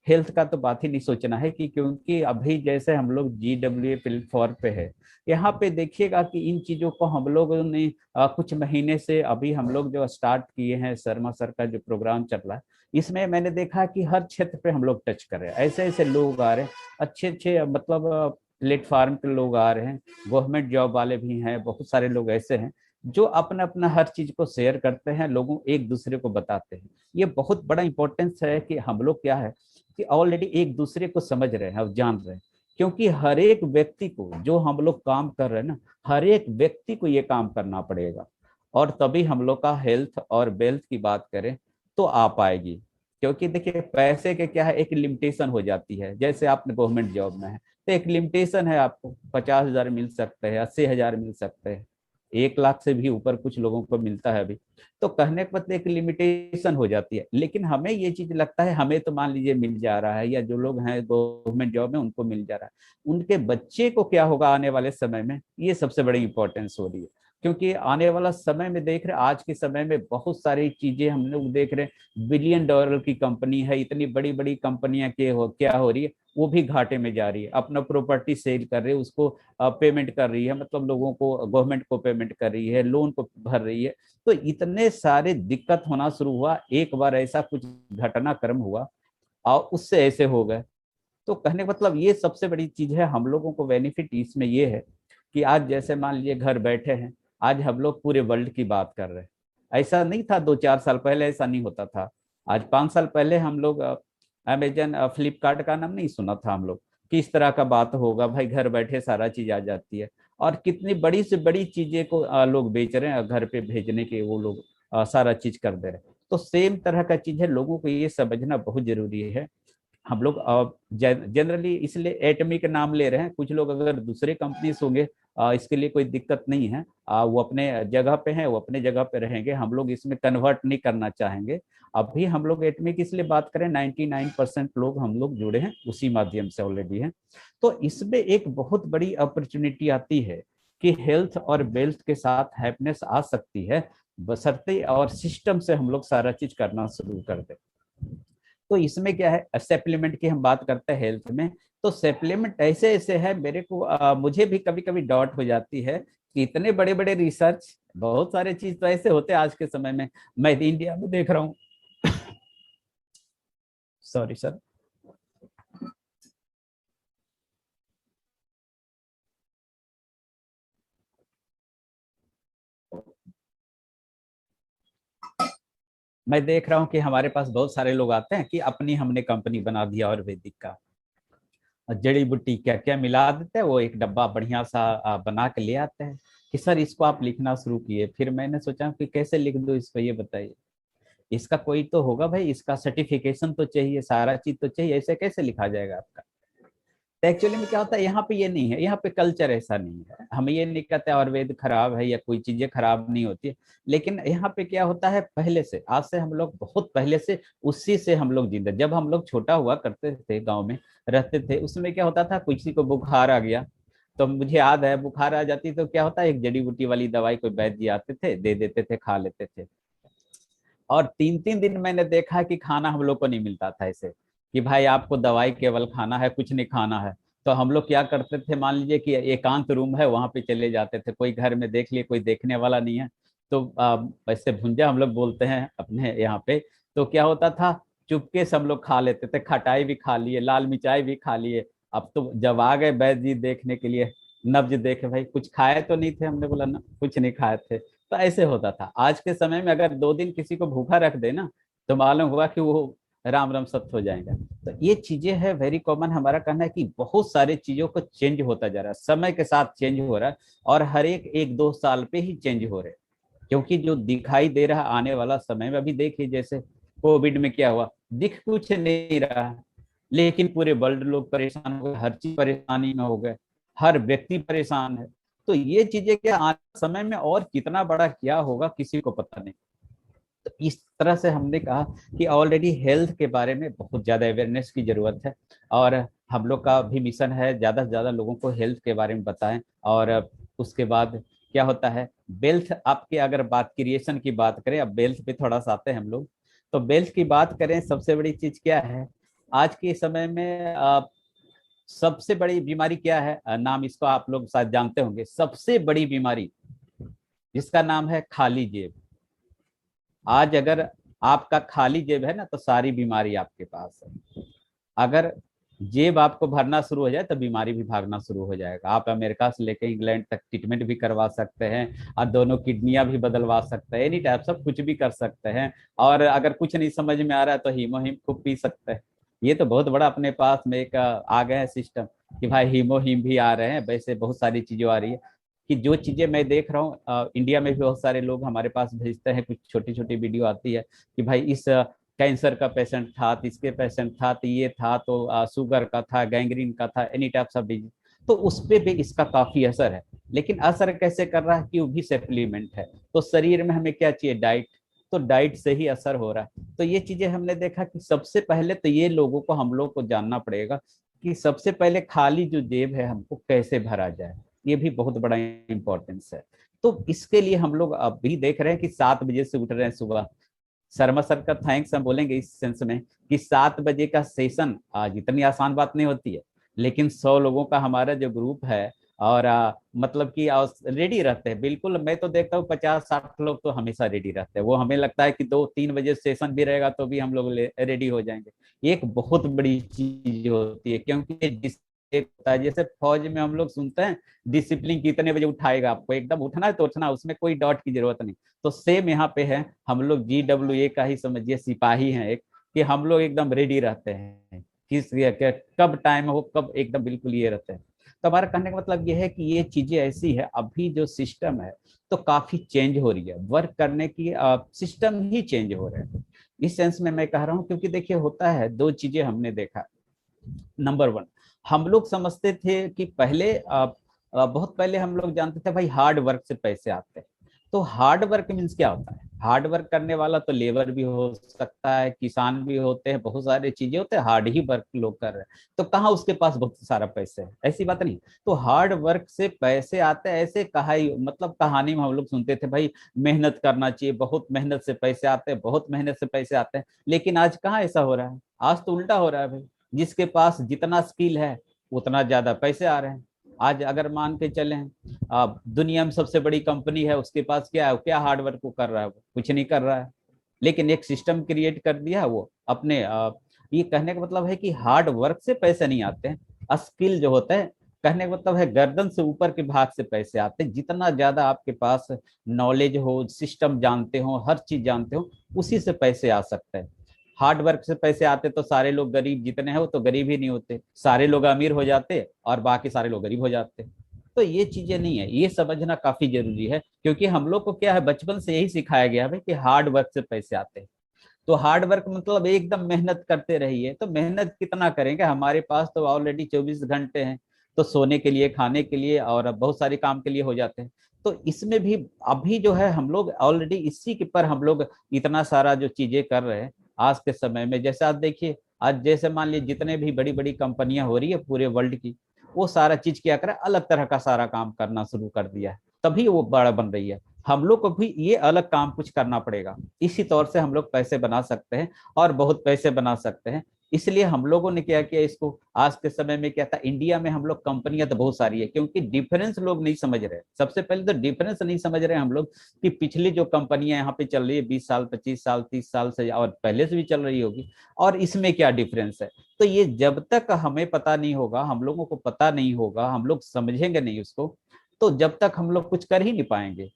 हेल्थ का तो बात ही नहीं सोचना है कि, क्योंकि अभी जैसे हम लोग GWA प्लेटफॉर्म पे है, यहाँ पे देखिएगा कि इन चीजों को हम लोगों ने कुछ महीने से अभी हम लोग जो स्टार्ट किए हैं, शर्मा सर का जो प्रोग्राम चल रहा है, इसमें मैंने देखा कि हर क्षेत्र पे हम लोग टच कर रहे हैं, ऐसे ऐसे लोग आ रहे हैं, अच्छे अच्छे मतलब प्लेटफार्म के लोग आ रहे हैं, गवर्नमेंट जॉब वाले भी हैं, बहुत सारे लोग ऐसे हैं जो अपना अपना हर चीज को शेयर करते हैं, लोगों एक दूसरे को बताते हैं। ये बहुत बड़ा इंपॉर्टेंस है कि हम लोग क्या है कि ऑलरेडी एक दूसरे को समझ रहे हैं और जान रहे हैं। क्योंकि हर एक व्यक्ति को, जो हम लोग काम कर रहे हैं ना, हर एक व्यक्ति को ये काम करना पड़ेगा, और तभी हम लोग का हेल्थ और वेल्थ की बात करें तो आ पाएगी। क्योंकि देखिए पैसे के क्या है, एक लिमिटेशन हो जाती है, जैसे आपने गवर्नमेंट जॉब में है तो एक लिमिटेशन है, आपको 50,000 मिल सकते हैं, 80,000 मिल सकते हैं, 1 लाख से भी ऊपर कुछ लोगों को मिलता है अभी। तो कहने पर एक लिमिटेशन हो जाती है। लेकिन हमें ये चीज लगता है, हमें तो मान लीजिए मिल जा रहा है, या जो लोग हैं गवर्नमेंट जॉब में उनको मिल जा रहा है, उनके बच्चे को क्या होगा आने वाले समय में, ये सबसे बड़ी इंपॉर्टेंस हो रही है। क्योंकि आने वाला समय में देख रहे, आज के समय में बहुत सारी चीजें हम लोग देख रहे हैं, बिलियन डॉलर की कंपनी है, इतनी बड़ी बड़ी कंपनियां के हो क्या हो रही है, वो भी घाटे में जा रही है, अपना प्रॉपर्टी सेल कर रही है, उसको पेमेंट कर रही है, मतलब लोगों को, गवर्नमेंट को पेमेंट कर रही है, लोन को भर रही है। तो इतने सारे दिक्कत होना शुरू हुआ, एक बार ऐसा कुछ घटनाक्रम हुआ और उससे ऐसे हो गए। तो कहने का मतलब ये सबसे बड़ी चीज है, हम लोगों को बेनिफिट इसमें ये है कि आज जैसे मान लीजिए घर बैठे हैं, आज हम लोग पूरे वर्ल्ड की बात कर रहे हैं। ऐसा नहीं था 2-4 साल पहले, ऐसा नहीं होता था। आज 5 साल पहले हम लोग अमेजन फ्लिपकार्ट का नाम नहीं सुना था हम लोग, कि इस तरह का बात होगा, भाई घर बैठे सारा चीज आ जाती है। और कितनी बड़ी से बड़ी चीजें को लोग बेच रहे हैं, घर पे भेजने के वो लोग सारा चीज कर दे रहे हैं। तो सेम तरह का चीज है, लोगों को ये समझना बहुत जरूरी है। हम लोग जनरली इसलिए एटमी का नाम ले रहे हैं, कुछ लोग अगर दूसरे कंपनीज होंगे इसके लिए कोई दिक्कत नहीं है, वो अपने जगह पे हैं, वो अपने जगह पे रहेंगे, हम लोग इसमें कन्वर्ट नहीं करना चाहेंगे। अभी हम लोग एटमी की इसलिए बात करें, 99% लोग हम लोग जुड़े हैं उसी माध्यम से ऑलरेडी हैं। तो इसमें एक बहुत बड़ी अपॉर्चुनिटी आती है कि हेल्थ और वेल्थ के साथ हैप्पीनेस आ सकती है, बशर्ते और सिस्टम से हम लोग सारा चीज करना शुरू कर दें। तो इसमें क्या है, सप्लीमेंट की हम बात करते हैं हेल्थ में, तो सप्लीमेंट ऐसे ऐसे है, मेरे को मुझे भी कभी कभी डाउट हो जाती है कि इतने बड़े बड़े रिसर्च, बहुत सारे चीज तो ऐसे होते हैं आज के समय में। मैं इंडिया में देख रहा हूँ, सॉरी सर। मैं देख रहा हूँ कि हमारे पास बहुत सारे लोग आते हैं कि अपनी हमने कंपनी बना दिया आयुर्वेदिक का, जड़ी बूटी क्या क्या मिला देते हैं, वो एक डब्बा बढ़िया सा बना के ले आते हैं कि सर इसको आप लिखना शुरू किए। फिर मैंने सोचा कि कैसे लिख दूं इसको, ये बताइए। इसका कोई तो होगा भाई, इसका सर्टिफिकेशन तो चाहिए, सारा चीज तो चाहिए, ऐसे कैसे लिखा जाएगा आपका। तो एक्चुअली में क्या होता है, यहाँ पे ये नहीं है, यहाँ पे कल्चर ऐसा नहीं है। हम ये नहीं कहते आयुर्वेद खराब है या कोई चीजें खराब नहीं होती है, लेकिन यहाँ पे क्या होता है, पहले से, आज से हम लोग बहुत पहले से उसी से हम लोग जिंदा, जब हम लोग छोटा हुआ करते थे, गाँव में रहते थे, उसमें क्या होता था, किसी को बुखार आ गया, तो मुझे याद है बुखार आ जाती तो क्या होता है, एक जड़ी बूटी वाली दवाई कोई वैद्य जी आते थे, दे देते थे, खा लेते थे। और 3-3 दिन मैंने देखा कि खाना हम लोग को नहीं मिलता था ऐसे, कि भाई आपको दवाई केवल खाना है, कुछ नहीं खाना है। तो हम लोग क्या करते थे, मान लीजिए कि एकांत रूम है, वहां पे चले जाते थे, कोई घर में देख लिए कोई देखने वाला नहीं है, तो वैसे भुंजा हम लोग बोलते हैं अपने यहाँ पे। तो क्या होता था, चुपके से हम लोग खा लेते थे, खटाई भी खा लिए, लाल मिर्चाई भी खा लिए। अब तो जब आ गए वैद्य जी देखने के लिए, नब्ज देखे, भाई कुछ खाए तो नहीं थे, हमने बोला ना कुछ नहीं खाए थे। तो ऐसे होता था। आज के समय में अगर 2 दिन किसी को भूखा रख दे ना, तो मालूम हुआ कि वो राम राम सत्य हो जाएगा। तो ये चीजें है वेरी कॉमन। हमारा कहना है कि बहुत सारी चीजों को चेंज होता जा रहा है, समय के साथ चेंज हो रहा है, और हर एक 1-2 साल पे ही चेंज हो रहे हैं। क्योंकि जो दिखाई दे रहा आने वाला समय में, अभी देखिए जैसे कोविड में क्या हुआ, दिख कुछ नहीं रहा, लेकिन पूरे वर्ल्ड लोग परेशान हो गए, हर चीज परेशानी में हो गए, हर व्यक्ति परेशान है। तो ये चीजें क्या आने समय में और कितना बड़ा क्या होगा, किसी को पता नहीं। तो इस तरह से हमने कहा कि ऑलरेडी हेल्थ के बारे में बहुत ज्यादा अवेयरनेस की जरूरत है, और हम लोग का भी मिशन है ज्यादा से ज्यादा लोगों को हेल्थ के बारे में बताएं। और उसके बाद क्या होता है, वेल्थ आपके, अगर बात क्रिएशन की बात करें, अब वेल्थ पे थोड़ा सा आते हैं हम लोग। तो वेल्थ की बात करें, सबसे बड़ी चीज क्या है आज के समय में, सबसे बड़ी बीमारी क्या है, नाम इसको आप लोग शायद जानते होंगे, सबसे बड़ी बीमारी जिसका नाम है खाली जेब। आज अगर आपका खाली जेब है ना, तो सारी बीमारी आपके पास है। अगर जेब आपको भरना शुरू हो जाए, तो बीमारी भी भागना शुरू हो जाएगा। आप अमेरिका से लेकर इंग्लैंड तक ट्रीटमेंट भी करवा सकते हैं, और दोनों किडनियां भी बदलवा सकते हैं, एनी टाइप सब कुछ भी कर सकते हैं। और अगर कुछ नहीं समझ में आ रहा है, तो हीमोहिम खूब पी सकते हैं। ये तो बहुत बड़ा अपने पास में एक आ गया है सिस्टम, कि भाई हीमोहिम भी आ रहे हैं, वैसे बहुत सारी चीजें आ रही है। कि जो चीजें मैं देख रहा हूँ, इंडिया में भी बहुत सारे लोग हमारे पास भेजते हैं, कुछ छोटी छोटी वीडियो आती है कि भाई इस कैंसर का पेशेंट था, तो इसके पेशेंट था, तो ये था, तो शुगर का था, गैंग्रीन का था, एनी टाइप्स ऑफ डिजीज। तो उस पे भी इसका काफी असर है। लेकिन असर कैसे कर रहा है, कि वो भी सप्लीमेंट है। तो शरीर में हमें क्या चाहिए, डाइट। तो डाइट से ही असर हो रहा है। तो ये चीजें हमने देखा कि सबसे पहले तो ये लोगों को, हम लोग को जानना पड़ेगा कि सबसे पहले खाली जो जेब है हमको कैसे भरा जाए। ये भी बहुत बड़ा इंपॉर्टेंस है। तो इसके लिए हम लोग अभी देख रहे हैं कि 7 बजे से उठ रहे हैं सुबह। शर्मा सर का थैंक्स हम बोलेंगे इस सेंस में कि 7 बजे का सेशन आज इतनी आसान बात नहीं होती है, लेकिन 100 लोगों का हमारा जो ग्रुप है और मतलब कि रेडी रहते हैं बिल्कुल। मैं तो देखता हूँ 50-60 लोग तो हमेशा रेडी रहते हैं। वो हमें लगता है कि 2-3 बजे सेशन भी रहेगा तो भी हम लोग रेडी हो जाएंगे। ये एक बहुत बड़ी चीज होती है, क्योंकि जिस एक होता है जैसे फौज में हम लोग सुनते हैं डिसिप्लिन कितने बजे उठाएगा, आपको एकदम उठना है तो उठना, उसमें कोई डाउट की जरूरत नहीं। तो सेम यहाँ पे है, हम लोग GWA का ही समझिए सिपाही हैं एक, कि हम लोग एकदम रेडी रहते हैं कब टाइम हो कब, एकदम बिल्कुल ये रहते हैं। तो हमारा कहने का मतलब ये है कि ये चीजें ऐसी है, अभी जो सिस्टम है तो काफी चेंज हो रही है, वर्क करने की सिस्टम ही चेंज हो रहे हैं। इस सेंस में मैं कह रहा हूँ, क्योंकि देखिए होता है दो चीजें हमने देखा। नंबर वन, हम लोग समझते थे कि पहले बहुत पहले हम लोग जानते थे भाई हार्ड वर्क से पैसे आते हैं। तो हार्ड वर्क मीन्स क्या होता है? हार्ड वर्क करने वाला तो लेबर भी हो सकता है, किसान भी होते हैं, बहुत सारी चीजें होते हैं, हार्ड ही वर्क लोग कर रहे हैं। तो कहाँ उसके पास बहुत सारा पैसे है? ऐसी बात नहीं। तो हार्ड वर्क से पैसे आते हैं ऐसे कहा, मतलब कहानी में हम लोग सुनते थे भाई मेहनत करना चाहिए, बहुत मेहनत से पैसे आते हैं, बहुत मेहनत से पैसे आते हैं। लेकिन आज कहाँ ऐसा हो रहा है? आज तो उल्टा हो रहा है भाई। जिसके पास जितना स्किल है उतना ज्यादा पैसे आ रहे हैं। आज अगर मान के चले दुनिया में सबसे बड़ी कंपनी है, उसके पास क्या है? क्या हार्ड वर्क वो कर रहा है? वो कुछ नहीं कर रहा है, लेकिन एक सिस्टम क्रिएट कर दिया वो अपने ये कहने का मतलब है कि हार्ड वर्क से पैसे नहीं आते हैं, स्किल जो होता है, कहने का मतलब है गर्दन से ऊपर के भाग से पैसे आते हैं। जितना ज्यादा आपके पास नॉलेज हो, सिस्टम जानते हो, हर चीज जानते हो, उसी से पैसे आ सकते हैं। हार्ड वर्क से पैसे आते तो सारे लोग गरीब जितने हैं वो तो गरीब ही नहीं होते, सारे लोग अमीर हो जाते और बाकी सारे लोग गरीब हो जाते। तो ये चीजें नहीं है, ये समझना काफी जरूरी है, क्योंकि हम लोग को क्या है बचपन से यही सिखाया गया है कि हार्ड वर्क से पैसे आते हैं। तो हार्ड वर्क मतलब एकदम मेहनत करते रहिए। तो मेहनत कितना करेंगे? हमारे पास तो ऑलरेडी 24 घंटे हैं, तो सोने के लिए, खाने के लिए और बहुत सारे काम के लिए हो जाते हैं। तो इसमें भी अभी जो है हम लोग ऑलरेडी इसी के पर हम लोग इतना सारा जो चीजें कर रहे हैं आज के समय में। जैसे आप देखिए, आज जैसे मान लीजिए जितने भी बड़ी बड़ी कंपनियां हो रही है पूरे वर्ल्ड की, वो सारा चीज क्या करे, अलग तरह का सारा काम करना शुरू कर दिया है, तभी वो बड़ा बन रही है। हम लोग को भी ये अलग काम कुछ करना पड़ेगा, इसी तौर से हम लोग पैसे बना सकते हैं और बहुत पैसे बना सकते हैं। इसलिए हम लोगों ने क्या किया, इसको आज के समय में क्या था, इंडिया में हम लोग कंपनियां तो बहुत सारी है, क्योंकि डिफरेंस लोग नहीं समझ रहे। सबसे पहले तो डिफरेंस नहीं समझ रहे हम लोग कि पिछली जो कंपनियां यहाँ पे चल रही है 20 साल, 25 साल, 30 साल से और पहले से भी चल रही होगी, और इसमें क्या डिफरेंस है। तो ये जब तक हमें पता नहीं होगा, हम लोगों को पता नहीं होगा, हम लोग समझेंगे नहीं उसको, तो जब तक हम लोग कुछ कर ही नहीं पाएंगे।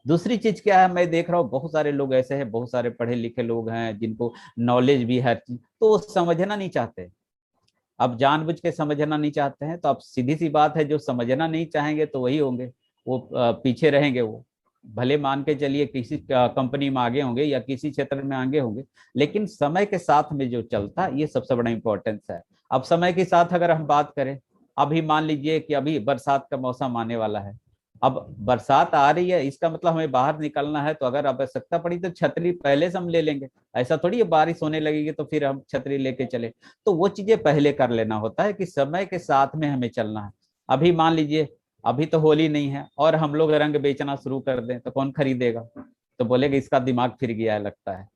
दूसरी चीज क्या है, मैं देख रहा हूँ बहुत सारे लोग ऐसे हैं, बहुत सारे पढ़े लिखे लोग हैं जिनको नॉलेज भी है, तो वो समझना नहीं चाहते। अब जानबूझ के समझना नहीं चाहते हैं, तो अब सीधी सी बात है, जो समझना नहीं चाहेंगे तो वही होंगे, वो पीछे रहेंगे। वो भले मान के चलिए किसी कंपनी में आगे होंगे या किसी क्षेत्र में आगे होंगे, लेकिन समय के साथ में जो चलता है ये सबसे बड़ा इंपॉर्टेंस है। अब समय के साथ अगर हम बात करें, अभी मान लीजिए कि अभी बरसात का मौसम आने वाला है। अब बरसात आ रही है, इसका मतलब हमें बाहर निकलना है, तो अगर आवश्यकता पड़ी तो छतरी पहले से हम ले लेंगे। ऐसा थोड़ी है बारिश होने लगेगी तो फिर हम छतरी लेके चले। तो वो चीजें पहले कर लेना होता है कि समय के साथ में हमें चलना है। अभी मान लीजिए अभी तो होली नहीं है और हम लोग रंग बेचना शुरू कर दें तो कौन खरीदेगा? तो बोलेगा इसका दिमाग फिर गया है लगता है।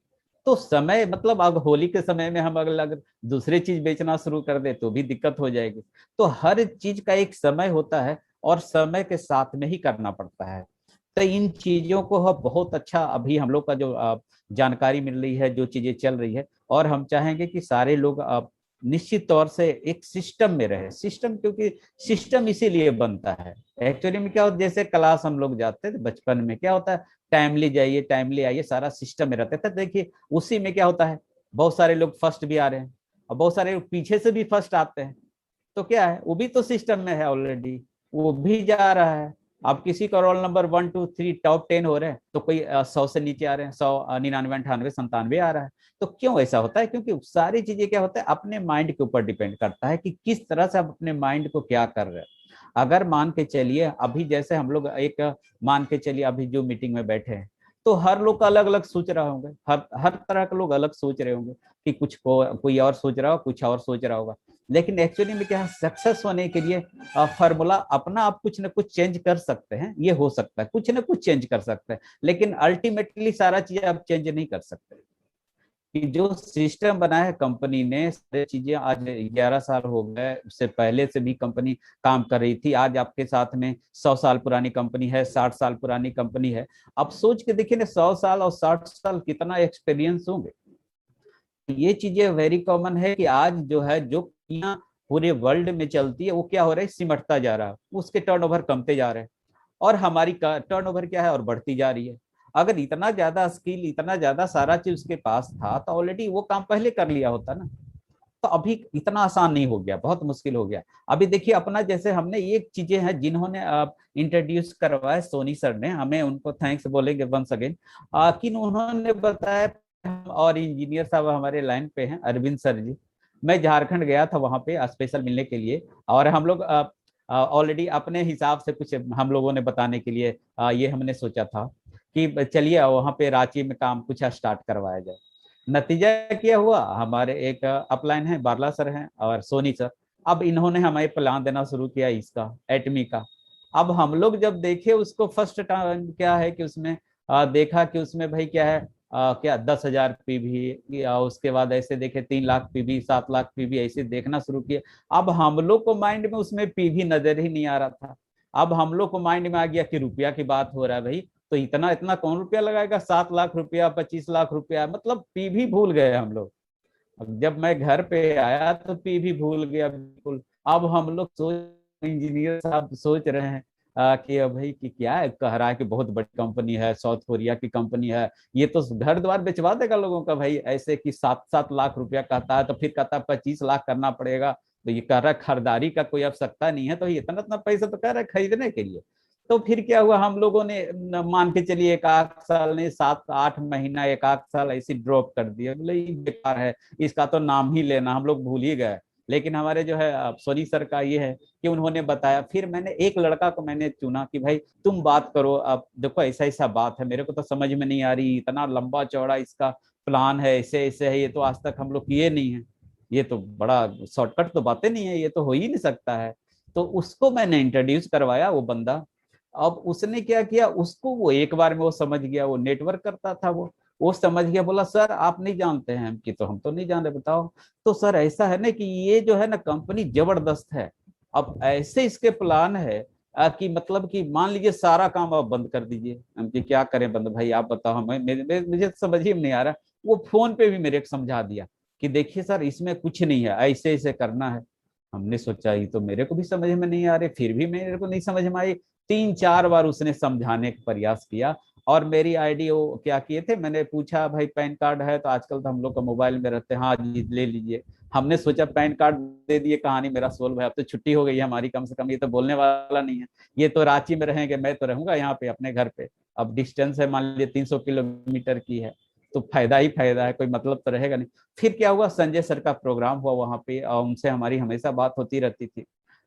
तो समय मतलब अब होली के समय में हम अगर दूसरी चीज बेचना शुरू कर दे तो भी दिक्कत हो जाएगी। तो हर चीज का एक समय होता है और समय के साथ में ही करना पड़ता है। तो इन चीजों को हम बहुत अच्छा, अभी हम लोग का जो जानकारी मिल रही है, जो चीजें चल रही है, और हम चाहेंगे कि सारे लोग निश्चित तौर से एक सिस्टम में रहे। सिस्टम, क्योंकि सिस्टम इसीलिए बनता है। एक्चुअली में क्या होता है, जैसे क्लास हम लोग जाते थे बचपन में, क्या होता है, टाइमली जाइए टाइमली आइए, सारा सिस्टम में रहता था। देखिए उसी में क्या होता है, बहुत सारे लोग फर्स्ट भी आ रहे हैं और बहुत सारे पीछे से भी फर्स्ट आते हैं। तो क्या है, वो भी तो सिस्टम में है ऑलरेडी, वो भी जा रहा है। अब किसी का रोल नंबर 1 2 3 टॉप 10 हो रहे हैं, तो कोई 100 से नीचे आ रहे हैं, 100 99 98 97 आ रहा है। तो क्यों ऐसा होता है? क्योंकि सारी चीजें क्या होता है, अपने माइंड के ऊपर डिपेंड करता है कि किस तरह से आप अपने माइंड को क्या कर रहे हैं। अगर मान के चलिए अभी जैसे हम लोग एक, मान के चलिए अभी जो मीटिंग में बैठे हैं, तो हर लोग का अलग अलग सोच रहा होंगे, हर हर तरह के लोग अलग सोच रहे होंगे कि कुछ कोई और सोच रहा हो, कुछ और सोच रहा होगा। लेकिन एक्चुअली में क्या, सक्सेस होने के लिए फॉर्मूला अपना आप कुछ ना कुछ चेंज कर सकते हैं, ये हो सकता है कुछ ना कुछ चेंज कर सकते हैं, लेकिन अल्टीमेटली सारा चीज आप चेंज नहीं कर सकते। कि जो सिस्टम बनाया है कंपनी ने, सारी चीजें आज 11 साल हो गए, उससे पहले से भी कंपनी काम कर रही थी, आज आपके साथ में 100 साल पुरानी कंपनी है, 60 साल पुरानी कंपनी है। अब सोच के देखिए ना, 100 साल और 60 साल कितना एक्सपीरियंस होंगे। ये चीजें वेरी कॉमन है कि आज जो है, जो कंपनियां पूरे वर्ल्ड में चलती है, वो क्या हो रहा है, सिमटता जा रहा है, उसके टर्नओवर कमते जा रहे हैं, और हमारी टर्नओवर क्या है, और बढ़ती जा रही है। अगर इतना ज्यादा स्किल, इतना ज्यादा सारा चीज उसके पास था, तो ऑलरेडी वो काम पहले कर लिया होता ना। तो अभी इतना आसान नहीं हो गया, बहुत मुश्किल हो गया। अभी देखिए अपना, जैसे हमने एक चीजें हैं जिन्होंने इंट्रोड्यूस करवाया, सोनी सर ने, हमें उनको थैंक्स बोलेंगे वंस अगेन, कि उन्होंने बताया। और इंजीनियर साहब हमारे लाइन पे हैं, अरविंद सर जी। मैं झारखंड गया था वहां पे स्पेशल मिलने के लिए, और हम लोग ऑलरेडी अपने हिसाब से कुछ हम लोगों ने बताने के लिए ये हमने सोचा था कि चलिए वहां पे रांची में काम कुछ स्टार्ट करवाया जाए। नतीजा क्या हुआ, हमारे एक अपलाइन है, बारला सर हैं और सोनी सर। अब इन्होंने हमें प्लान देना शुरू किया इसका, एटमी का। अब हम लोग जब देखे उसको फर्स्ट टाइम, क्या है कि उसमें देखा कि उसमें भाई क्या है, क्या 10,000 पीवी, या उसके बाद ऐसे देखे 3 लाख पीवी, 7 लाख पीवी, ऐसे देखना शुरू किया। अब हम लोग को माइंड में उसमें पीवी नजर ही नहीं आ रहा था। अब हम लोग को माइंड में आ गया कि रुपया की बात हो रहा है भाई, तो इतना इतना कौन रुपया लगाएगा, 7 लाख रुपया, 25 लाख रुपया, मतलब पी भी भूल गए हम लोग। अब जब मैं घर पे आया तो पी भी भूल गया बिल्कुल। अब हम लोग सोच, इंजीनियर साहब सोच रहे हैं कि भाई कि क्या है, कह रहा है कि बहुत बड़ी कंपनी है, साउथ कोरिया की कंपनी है, ये तो घर द्वार बेचवा देगा लोगों का भाई, ऐसे कि 7-7 लाख रुपया कहता है, तो फिर कहता है 25 लाख करना पड़ेगा। तो ये कह रहा है खरीदारी का कोई आवश्यकता नहीं है, तो ये इतना इतना पैसा तो कह रहा है खरीदने के लिए। तो फिर क्या हुआ, हम लोगों ने मान के चलिए 1 आध साल नहीं, 7-8 महीना, 1 आध साल ऐसी ड्रॉप कर दिया, बोले ये बेकार है, इसका तो नाम ही लेना, हम लोग भूल ही गए। लेकिन हमारे जो है सोनी सर का ये है कि उन्होंने बताया, फिर मैंने एक लड़का को मैंने चुना कि भाई तुम बात करो, अब देखो ऐसा ऐसा बात है, मेरे को तो समझ में नहीं आ रही, इतना लंबा चौड़ा इसका प्लान है, ऐसे ऐसे है, ये तो आज तक हम लोग किए नहीं है, ये तो बड़ा शॉर्टकट तो बातें नहीं है, ये तो हो ही नहीं सकता है। तो उसको मैंने इंट्रोड्यूस करवाया, वो बंदा। अब उसने क्या किया, उसको वो एक बार में वो समझ गया, वो नेटवर्क करता था वो समझ गया, बोला सर आप नहीं जानते हैं हम, कि तो हम तो नहीं जाने, बताओ। तो सर ऐसा है ना कि ये जो है ना कंपनी जबरदस्त है। अब ऐसे इसके प्लान है कि मतलब कि मान लीजिए सारा काम आप बंद कर दीजिए। हम कि क्या करें बंद, भाई आप बताओ, हमें मुझे तो समझ ही में नहीं आ रहा। वो फोन पे भी मेरे को समझा दिया कि देखिए सर इसमें कुछ नहीं है, ऐसे ऐसे करना है। हमने सोचा ये तो मेरे को भी समझ में नहीं आ रहे, फिर भी मेरे को नहीं समझ में आई। 3-4 बार उसने समझाने का प्रयास किया। और मेरी आईडी वो क्या किए थे, मैंने पूछा भाई पैन कार्ड है, तो आजकल तो हम लोग का मोबाइल में रहते हैं, हाँ जी ले लीजिए। हमने सोचा पैन कार्ड दे दिए, कहानी मेरा सोल्व है, अब तो छुट्टी हो गई है हमारी, कम से कम ये तो बोलने वाला नहीं है। ये तो रांची में रहेंगे, मैं तो रहूंगा यहाँ पे अपने घर पे। अब डिस्टेंस है मान लीजिए 300 किलोमीटर की है, तो फायदा ही फायदा है, कोई मतलब तो रहेगा नहीं। फिर क्या हुआ, संजय सर का प्रोग्राम हुआ वहां पे, और उनसे हमारी हमेशा बात होती रहती थी।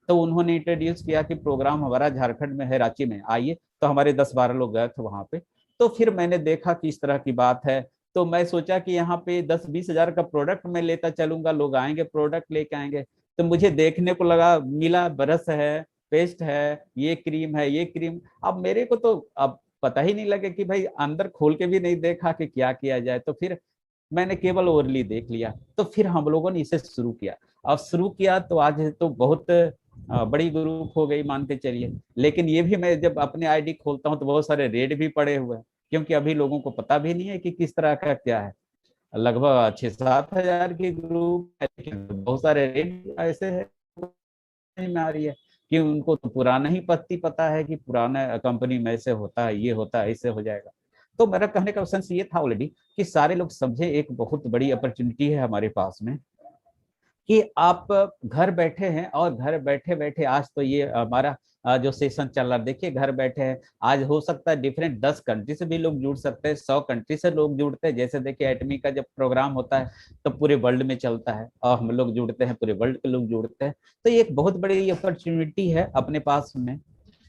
तो उन्होंने इंट्रोड्यूस किया कि प्रोग्राम हमारा झारखंड में है, रांची में आइए। तो हमारे 10-12 लोग गए थे वहां पे। तो फिर मैंने देखा कि इस तरह की बात है। तो मैं सोचा कि यहाँ पे 10-20 हजार का प्रोडक्ट मैं लेता चलूंगा, लोग आएंगे प्रोडक्ट लेके आएंगे। तो मुझे देखने को लगा, मिला ब्रश है, पेस्ट है, ये क्रीम है, ये क्रीम। अब मेरे को तो अब पता ही नहीं लगे कि भाई अंदर खोल के भी नहीं देखा कि क्या किया जाए, तो फिर मैंने केवल ओरली देख लिया। तो फिर हम लोगों ने इसे शुरू किया। अब शुरू किया तो आज तो बहुत बड़ी ग्रुप हो गई मान के चलिए। लेकिन ये भी मैं जब अपने आईडी खोलता हूँ तो बहुत सारे रेड भी पड़े हुए हैं, क्योंकि अभी लोगों को पता भी नहीं है कि किस तरह का क्या है। लगभग 6-7 हजार की ग्रुप है, लेकिन बहुत सारे रेड ऐसे है में आ रही है कि उनको तो पुराना ही पत्ती पता है कि पुराना कंपनी में ऐसे होता है, ये होता है, ऐसे हो जाएगा। तो मेरा कहने का सेंस ये था ऑलरेडी कि सारे लोग समझे एक बहुत बड़ी अपॉर्चुनिटी है हमारे पास में, कि आप घर बैठे हैं, और घर बैठे बैठे आज तो ये हमारा जो सेशन चल रहा है, देखिए घर बैठे हैं। आज हो सकता है डिफरेंट 10 कंट्री से भी लोग जुड़ सकते हैं, 100 कंट्री से लोग जुड़ते हैं। जैसे देखिए एटमी का जब प्रोग्राम होता है तो पूरे वर्ल्ड में चलता है, और हम लोग जुड़ते हैं, पूरे वर्ल्ड के लोग जुड़ते हैं। तो ये एक बहुत बड़ी अपॉर्चुनिटी है अपने पास में।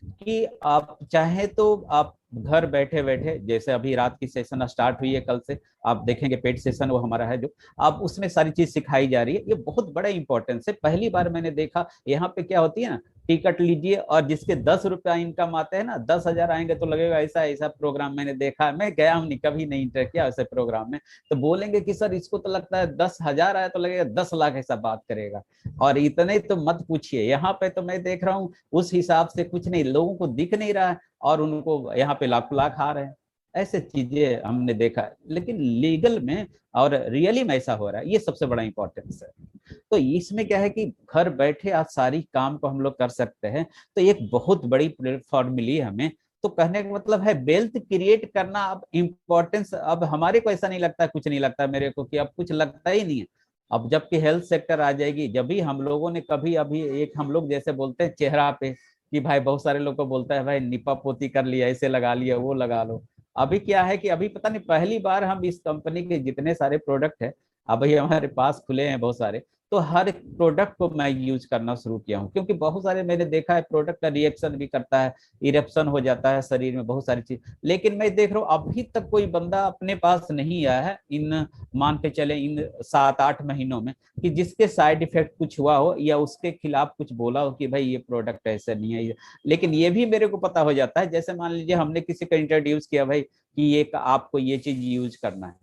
कि आप चाहे तो आप घर बैठे बैठे, जैसे अभी रात की सेशन स्टार्ट हुई है कल से, आप देखेंगे पेड सेशन वो हमारा है जो, आप उसमें सारी चीज सिखाई जा रही है। ये बहुत बड़ा इंपॉर्टेंस है। पहली बार मैंने देखा यहाँ पे क्या होती है ना, टिकट लीजिए और जिसके 10 रुपया इनकम आते हैं ना, 10,000 आएंगे तो लगेगा ऐसा ऐसा प्रोग्राम मैंने देखा है। मैं गया हूँ नहीं, कभी नहीं इंटर किया ऐसे प्रोग्राम में, तो बोलेंगे कि सर इसको तो लगता है 10,000 आया तो लगेगा 10 लाख, ऐसा बात करेगा। और इतने तो मत पूछिए, यहाँ पे तो मैं देख रहा हूँ उस हिसाब से कुछ नहीं, लोगों को दिख नहीं रहा है और उनको यहाँ पे लाख लाख आ रहे हैं। ऐसे चीजें हमने देखा है, लेकिन लीगल में और रियली में ऐसा हो रहा है, ये सबसे बड़ा इंपॉर्टेंस है। तो इसमें क्या है कि घर बैठे आज सारी काम को हम लोग कर सकते हैं, तो एक बहुत बड़ी प्लेटफॉर्म मिली है हमें। तो कहने का मतलब है वेल्थ क्रिएट करना अब इम्पोर्टेंस, अब हमारे को ऐसा नहीं लगता, कुछ नहीं लगता मेरे को कि अब कुछ लगता ही नहीं है। अब जबकि हेल्थ सेक्टर आ जाएगी, जब भी हम लोगों ने कभी अभी एक हम लोग जैसे बोलते हैं चेहरा पे, कि भाई बहुत सारे लोग को बोलता है भाई निपा पोती कर लिया, ऐसे लगा लिया, वो लगा लो। अभी क्या है कि अभी पता नहीं पहली बार हम इस कंपनी के जितने सारे प्रोडक्ट है अभी हमारे पास खुले हैं बहुत सारे, तो हर एक प्रोडक्ट को मैं यूज करना शुरू किया हूँ, क्योंकि बहुत सारे मैंने देखा है प्रोडक्ट का रिएक्शन भी करता है, इरेप्शन हो जाता है शरीर में, बहुत सारी चीज। लेकिन मैं देख रहा हूँ अभी तक कोई बंदा अपने पास नहीं आया है इन, मान के चले इन 7-8 महीनों में, कि जिसके साइड इफेक्ट कुछ हुआ हो या उसके खिलाफ कुछ बोला हो कि भाई ये प्रोडक्ट ऐसा नहीं है। लेकिन ये भी मेरे को पता हो जाता है, जैसे मान लीजिए हमने किसी को इंट्रोड्यूस किया भाई कि ये आपको ये चीज यूज करना है,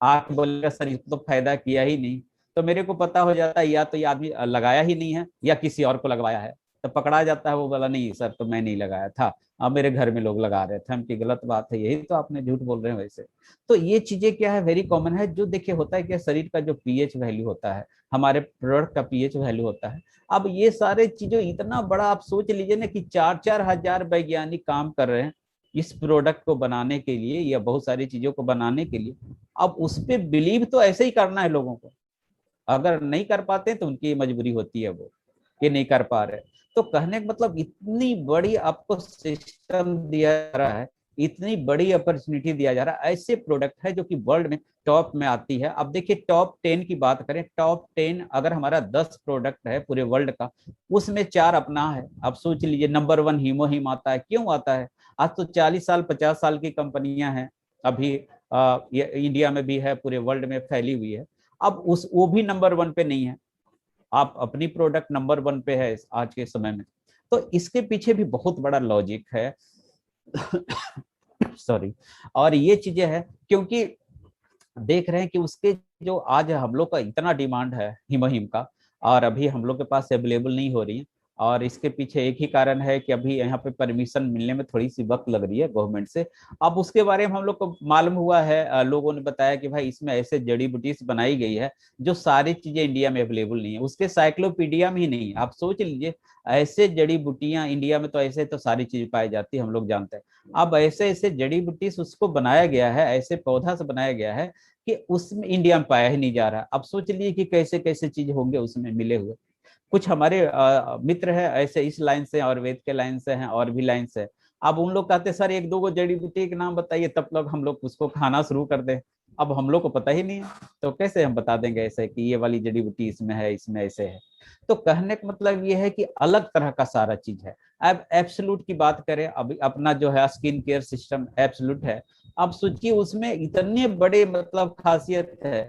आप बोलेगा सर इसको तो फायदा किया ही नहीं, तो मेरे को पता हो जाता है या तो ये आदमी लगाया ही नहीं है या किसी और को लगवाया है, तो पकड़ा जाता है। वो बोला नहीं सर तो मैं नहीं लगाया था, अब मेरे घर में लोग लगा रहे थे। हम की गलत बात है, यही तो आपने झूठ बोल रहे हैं वैसे। तो ये चीजें क्या है वेरी कॉमन है। जो देखिए होता है कि शरीर का जो पीएच वैल्यू होता है, हमारे प्रोडक्ट का पीएच वैल्यू होता है। अब ये सारे चीजों इतना बड़ा आप सोच लीजिए ना कि 4-4 हजार वैज्ञानिक काम कर रहे हैं इस प्रोडक्ट को बनाने के लिए या बहुत सारी चीजों को बनाने के लिए। अब उस पर बिलीव तो ऐसे ही करना है लोगों को, अगर नहीं कर पाते तो उनकी मजबूरी होती है वो, कि नहीं कर पा रहे। तो कहने का मतलब इतनी बड़ी आपको सिस्टम दिया जा रहा है, इतनी बड़ी अपॉर्चुनिटी दिया जा रहा है, ऐसे प्रोडक्ट है जो कि वर्ल्ड में टॉप में आती है। अब देखिए टॉप 10 की बात करें, टॉप 10 अगर हमारा 10 प्रोडक्ट है पूरे वर्ल्ड का, उसमें 4 अपना है। अब सोच लीजिए नंबर 1 हीमोहिम आता है, क्यों आता है? आज तो 40 साल 50 साल की कंपनियां हैं अभी, ये इंडिया में भी है, पूरे वर्ल्ड में फैली हुई है। अब उस वो भी नंबर 1 पे नहीं है, आप अपनी प्रोडक्ट नंबर 1 पे है आज के समय में। तो इसके पीछे भी बहुत बड़ा लॉजिक है। सॉरी। और ये चीजें है क्योंकि देख रहे हैं कि उसके जो आज हम लोग का इतना डिमांड है हिमोहिम का, और अभी हम लोग के पास अवेलेबल नहीं हो रही है। और इसके पीछे एक ही कारण है कि अभी यहाँ पे परमिशन मिलने में थोड़ी सी वक्त लग रही है गवर्नमेंट से। अब उसके बारे में हम लोग को मालूम हुआ है, लोगों ने बताया कि भाई इसमें ऐसे जड़ी बूटी बनाई गई है जो सारी चीजें इंडिया में अवेलेबल नहीं है, उसके साइक्लोपीडिया में ही नहीं है। आप सोच लीजिए ऐसे जड़ी बूटियां इंडिया में, तो ऐसे तो सारी चीज पाई जाती है, हम लोग जानते हैं। अब ऐसे ऐसे जड़ी बूटी उसको बनाया गया है, ऐसे पौधा से बनाया गया है कि उसमें इंडिया में पाया ही नहीं जा रहा। अब सोच लीजिए कि कैसे कैसे चीज होंगे उसमें मिले हुए। कुछ हमारे मित्र है ऐसे इस लाइन से, आयुर्वेद के लाइन से हैं और भी लाइन से। अब उन लोग कहते सर एक दो गो जड़ी बूटी के नाम बताइए, तब लोग हम लोग उसको खाना शुरू कर दें। अब हम लोग को पता ही नहीं है, तो कैसे हम बता देंगे ऐसे कि ये वाली जड़ी बूटी इसमें है, इसमें ऐसे है। तो कहने का मतलब ये है कि अलग तरह का सारा चीज है। अब एब्सोल्यूट की बात करें, अभी अपना जो है स्किन केयर सिस्टम एब्सोल्यूट है। अब सोचिए उसमें इतने बड़े मतलब खासियत है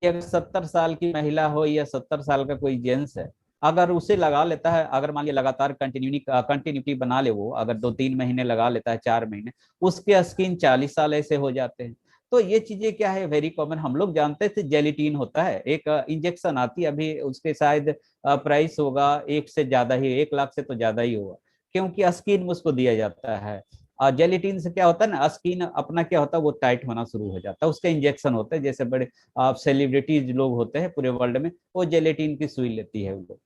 कि अगर 70 साल की महिला हो या 70 साल का कोई जेंट्स है, अगर उसे लगा लेता है, अगर मान लिया लगातार कंटिन्यूटी बना ले, वो अगर 2-3 महीने लगा लेता है, 4 महीने, उसके स्किन 40 साल ऐसे हो जाते हैं। तो ये चीजें क्या है वेरी कॉमन। हम लोग जानते थे जेलिटीन होता है, एक इंजेक्शन आती है, अभी उसके शायद प्राइस होगा 1 से ज्यादा ही, 1 लाख से तो ज्यादा ही होगा, क्योंकि स्किन में उसको दिया जाता है। जेलिटीन से क्या होता है ना, स्किन अपना क्या होता है वो टाइट होना शुरू हो जाता है, उसके इंजेक्शन होते हैं। जैसे बड़े सेलिब्रिटीज लोग होते हैं पूरे वर्ल्ड में, वो जेलेटिन की सुई लेती है वो।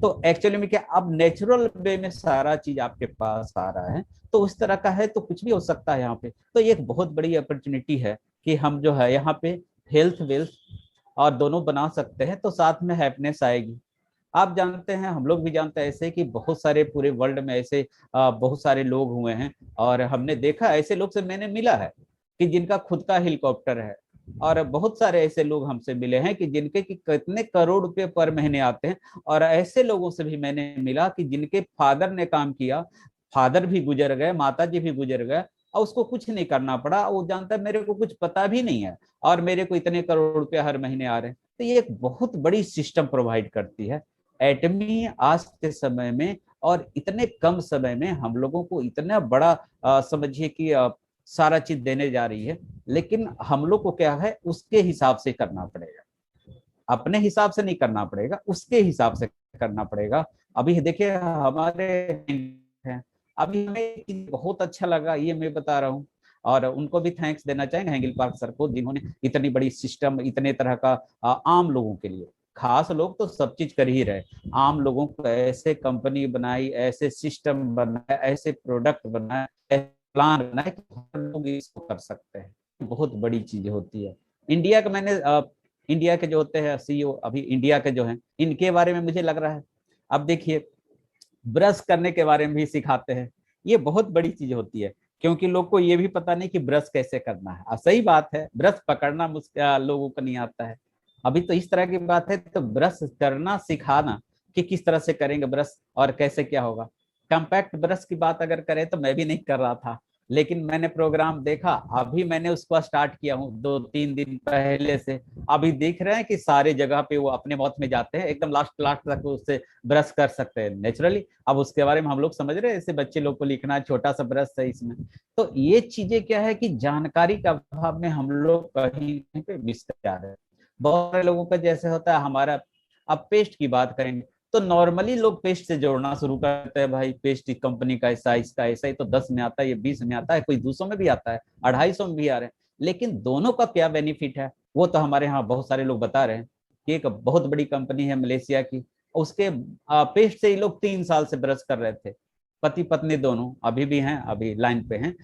तो एक्चुअली में क्या, अब नेचुरल वे में सारा चीज आपके पास आ रहा है, तो उस तरह का है तो कुछ भी हो सकता है यहाँ पे। तो ये एक बहुत बड़ी अपॉर्चुनिटी है कि हम जो है यहाँ पे हेल्थ वेल्थ और दोनों बना सकते हैं, तो साथ में हैप्पीनेस आएगी। आप जानते हैं, हम लोग भी जानते हैं ऐसे कि बहुत सारे पूरे वर्ल्ड में ऐसे बहुत सारे लोग हुए हैं, और हमने देखा ऐसे लोग से मैंने मिला है कि जिनका खुद का हेलीकॉप्टर है। और बहुत सारे ऐसे लोग हमसे मिले हैं कि जिनके कि कितने करोड़ रुपए पर महीने आते हैं। और ऐसे लोगों से भी मैंने मिला कि जिनके फादर ने काम किया, फादर भी गुजर गए, माता जी भी गुजर गए, और उसको कुछ नहीं करना पड़ा। वो जानता है मेरे को कुछ पता भी नहीं है और मेरे को इतने करोड़ रुपया हर महीने आ रहे हैं। तो ये एक बहुत बड़ी सिस्टम प्रोवाइड करती है एटमी आज के समय में। और इतने कम समय में हम लोगों को इतना बड़ा समझिए कि सारा चीज देने जा रही है। लेकिन हम लोग को क्या है, उसके हिसाब से करना पड़ेगा, अपने हिसाब से नहीं करना पड़ेगा, उसके हिसाब से करना पड़ेगा। अभी देखिए हमारे हैं, अभी हमें बहुत अच्छा लगा, ये मैं बता रहा हूँ। और उनको भी थैंक्स देना चाहेंगे हैंगिल पार्क सर को, जिन्होंने इतनी बड़ी सिस्टम इतने तरह का आम लोगों के लिए, खास लोग तो सब चीज कर ही रहे, आम लोगों को ऐसे कंपनी बनाई, ऐसे सिस्टम बनाए, ऐसे प्रोडक्ट बनाए, ऐसे प्लान बनाए कि हर लोग इसको कर सकते हैं। बहुत बड़ी चीज होती है। इंडिया का मैंने इंडिया के जो होते हैं सीईओ, अभी इंडिया के जो हैं, इनके बारे में मुझे लग रहा है, अब देखिए ब्रश करने के बारे में भी सिखाते हैं। ये बहुत बड़ी चीज होती है, क्योंकि लोग को ये भी पता नहीं कि ब्रश कैसे करना है। सही बात है, ब्रश पकड़ना मुश्किल लोगों को नहीं आता है। अभी तो इस तरह की बात है, तो ब्रश करना सिखाना कि किस तरह से करेंगे ब्रश और कैसे क्या होगा। कॉम्पैक्ट ब्रश की बात अगर करें तो मैं भी नहीं कर रहा था, लेकिन मैंने प्रोग्राम देखा, अभी मैंने उसको स्टार्ट किया हूँ 2-3 दिन पहले से। अभी देख रहे हैं कि सारे जगह पे वो अपने मौत में जाते हैं, एकदम लास्ट लास्ट तक उससे ब्रश कर सकते हैं नेचुरली। अब उसके बारे में हम लोग समझ रहे हैं, ऐसे बच्चे लोग को लिखना है, छोटा सा ब्रश है इसमें। तो ये चीजें क्या है कि जानकारी का अभाव में हम लोग कहीं कहीं पे मिस कर जा रहे हैं। बहुत सारे लोगों का जैसे होता है हमारा, अब पेस्ट की बात करेंगे तो नॉर्मली लोग पेस्ट से जोड़ना शुरू करते हैं, भाई पेस्ट इस कंपनी का ऐसा, इसका ऐसा ही तो 10 में आता है, ये 20 में आता है, कोई 200 में भी आता है, 250 में भी आ रहे हैं। लेकिन दोनों का क्या बेनिफिट है, वो तो हमारे यहाँ बहुत सारे लोग बता रहे हैं कि एक बहुत बड़ी कंपनी है मलेशिया की, उसके पेस्ट से ही लोग 3 साल से ब्रश कर रहे थे, पति पत्नी दोनों, अभी भी हैं, अभी लाइन पे हैं